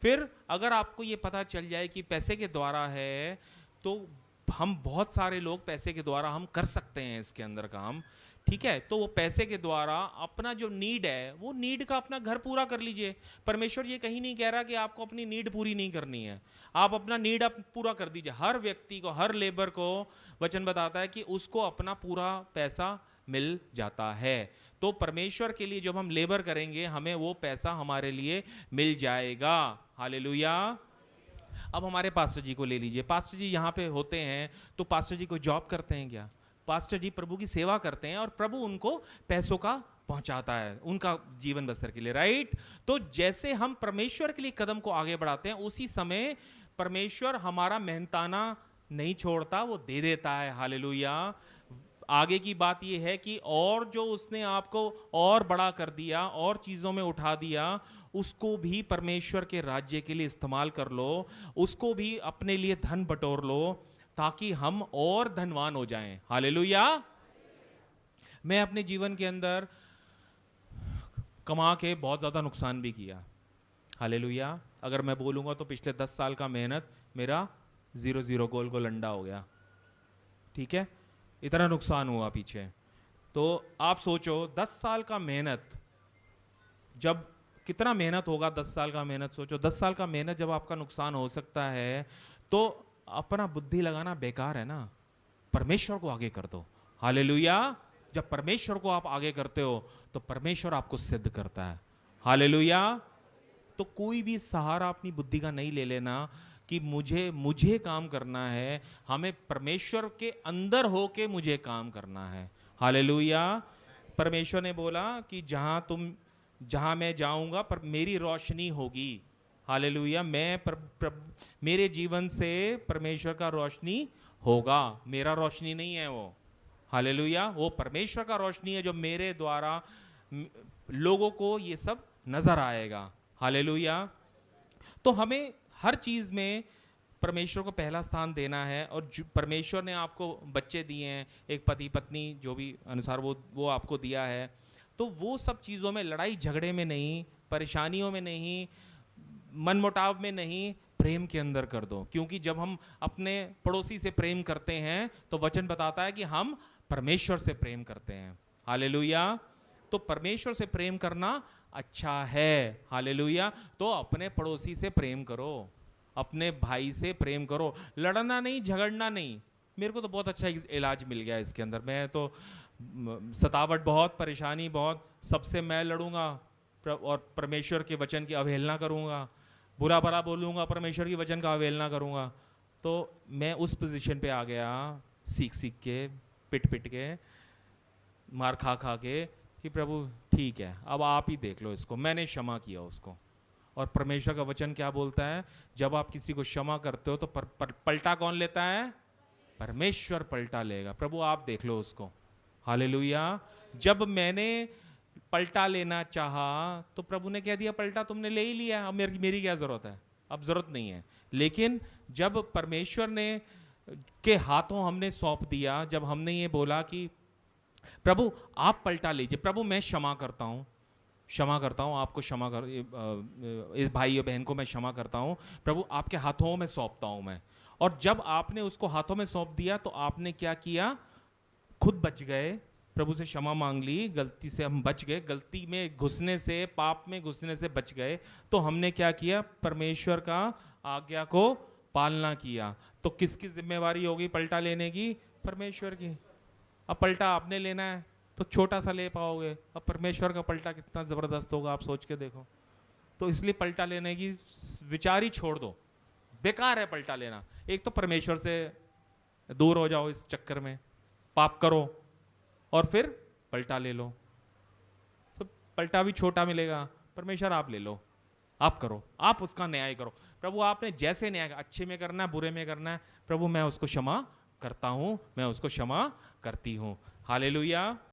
फिर अगर आपको ये पता चल जाए कि पैसे के द्वारा है, तो हम बहुत सारे लोग पैसे के द्वारा हम कर सकते हैं इसके अंदर काम। ठीक है। तो वो पैसे के द्वारा अपना जो नीड है, वो नीड का अपना घर पूरा कर लीजिए। परमेश्वर ये कहीं नहीं कह रहा कि आपको अपनी नीड पूरी नहीं करनी है। आप अपना नीड आप पूरा कर दीजिए। हर व्यक्ति को, हर लेबर को वचन बताता है कि उसको अपना पूरा पैसा मिल जाता है। तो परमेश्वर के लिए जब हम लेबर करेंगे, हमें वो पैसा हमारे लिए मिल जाएगा। हालेलुया। अब हमारे पास्टर जी को ले लीजिए, पास्टर जी यहाँ पे होते हैं तो पास्टर जी को जॉब करते हैं क्या? पास्टर जी प्रभु की सेवा करते हैं और प्रभु उनको पैसों का पहुंचाता है उनका जीवन बसर के लिए, राइट? तो जैसे हम परमेश्वर के लिए कदम को आगे बढ़ाते हैं, उसी समय परमेश्वर हमारा मेहनताना नहीं छोड़ता, वो दे देता है। हालेलुया। आगे की बात यह है कि और जो उसने आपको और बड़ा कर दिया और चीजों में उठा दिया, उसको भी परमेश्वर के राज्य के लिए इस्तेमाल कर लो, उसको भी अपने लिए धन बटोर लो, ताकि हम और धनवान हो जाएं। हालेलुया। मैं अपने जीवन के अंदर कमा के बहुत ज्यादा नुकसान भी किया। हालेलुया। अगर मैं बोलूंगा तो पिछले 10 साल का मेहनत मेरा 0-0 गोल गोल अंडा हो गया। ठीक है, इतना नुकसान हुआ पीछे। तो आप सोचो 10 साल का मेहनत, जब कितना मेहनत होगा 10 साल का मेहनत, सोचो 10 साल का मेहनत जब आपका नुकसान हो सकता है, तो अपना बुद्धि लगाना बेकार है ना। परमेश्वर को आगे कर दो। हालेलुया। जब परमेश्वर को आप आगे करते हो तो परमेश्वर आपको सिद्ध करता है। हालेलुया। तो कोई भी सहारा अपनी बुद्धि का नहीं ले लेना कि मुझे काम करना है। हमें परमेश्वर के अंदर होके मुझे काम करना है। हालेलुया। परमेश्वर ने बोला कि जहां मैं जाऊंगा पर मेरी रोशनी होगी। हालेलुया। मेरे जीवन से परमेश्वर का रोशनी होगा, मेरा रोशनी नहीं है वो। हालेलुया। वो परमेश्वर का रोशनी है जो मेरे द्वारा लोगों को ये सब नजर आएगा। हालेलुया। तो हमें हर चीज में परमेश्वर को पहला स्थान देना है। और परमेश्वर ने आपको बच्चे दिए हैं, एक पति पत्नी जो भी अनुसार वो आपको दिया है, तो वो सब चीज़ों में लड़ाई झगड़े में नहीं, परेशानियों में नहीं, मनमुटाव में नहीं, प्रेम के अंदर कर दो। क्योंकि जब हम अपने पड़ोसी से प्रेम करते हैं तो वचन बताता है कि हम परमेश्वर से प्रेम करते हैं। हालेलुया। तो परमेश्वर से प्रेम करना अच्छा है। हालेलुया। तो अपने पड़ोसी से प्रेम करो, अपने भाई से प्रेम करो, लड़ना नहीं, झगड़ना नहीं। मेरे को तो बहुत अच्छा इलाज मिल गया इसके अंदर। मैं तो सतावट बहुत, परेशानी बहुत, सबसे मैं लड़ूंगा और परमेश्वर के वचन की अवहेलना करूंगा, बुरा भला बोलूंगा, परमेश्वर की वचन का अवहेलना करूंगा। तो मैं उस पोजीशन पे आ गया, सीख सीख के, पिट पिट के, मार खा खा के, कि प्रभु ठीक है अब आप ही देख लो इसको। मैंने क्षमा किया उसको। और परमेश्वर का वचन क्या बोलता है? जब आप किसी को क्षमा करते हो तो पलटा कौन लेता है? परमेश्वर पलटा लेगा। प्रभु आप देख लो उसको। हालेलुया। जब मैंने पलटा लेना चाहा तो प्रभु ने कह दिया पलटा तुमने ले ही लिया, अब मेरी क्या जरूरत है, अब जरूरत नहीं है। लेकिन जब परमेश्वर ने के हाथों हमने सौंप दिया, जब हमने ये बोला कि प्रभु आप पलटा लीजिए, प्रभु मैं क्षमा करता हूँ, क्षमा करता हूँ, आपको क्षमा कर, इस भाई और बहन को मैं क्षमा करता हूँ, प्रभु आपके हाथों में सौंपता हूँ मैं। और जब आपने उसको हाथों में सौंप दिया तो आपने क्या किया? खुद बच गए, प्रभु से क्षमा मांग ली, गलती से हम बच गए, गलती में घुसने से, पाप में घुसने से बच गए। तो हमने क्या किया? परमेश्वर का आज्ञा को पालना किया। तो किसकी जिम्मेवारी होगी पलटा लेने की? परमेश्वर की। अब पलटा आपने लेना है तो छोटा सा ले पाओगे, अब परमेश्वर का पलटा कितना जबरदस्त होगा आप सोच के देखो। तो इसलिए पलटा लेने की विचार ही छोड़ दो, बेकार है पलटा लेना। एक तो परमेश्वर से दूर हो जाओ, इस चक्कर में पाप करो और फिर पलटा ले लो, तो पलटा भी छोटा मिलेगा। परमेश्वर आप ले लो, आप करो, आप उसका न्याय करो। प्रभु आपने जैसे न्याय, अच्छे में करना है, बुरे में करना है, प्रभु मैं उसको क्षमा करता हूं, मैं उसको क्षमा करती हूं। हालेलुया।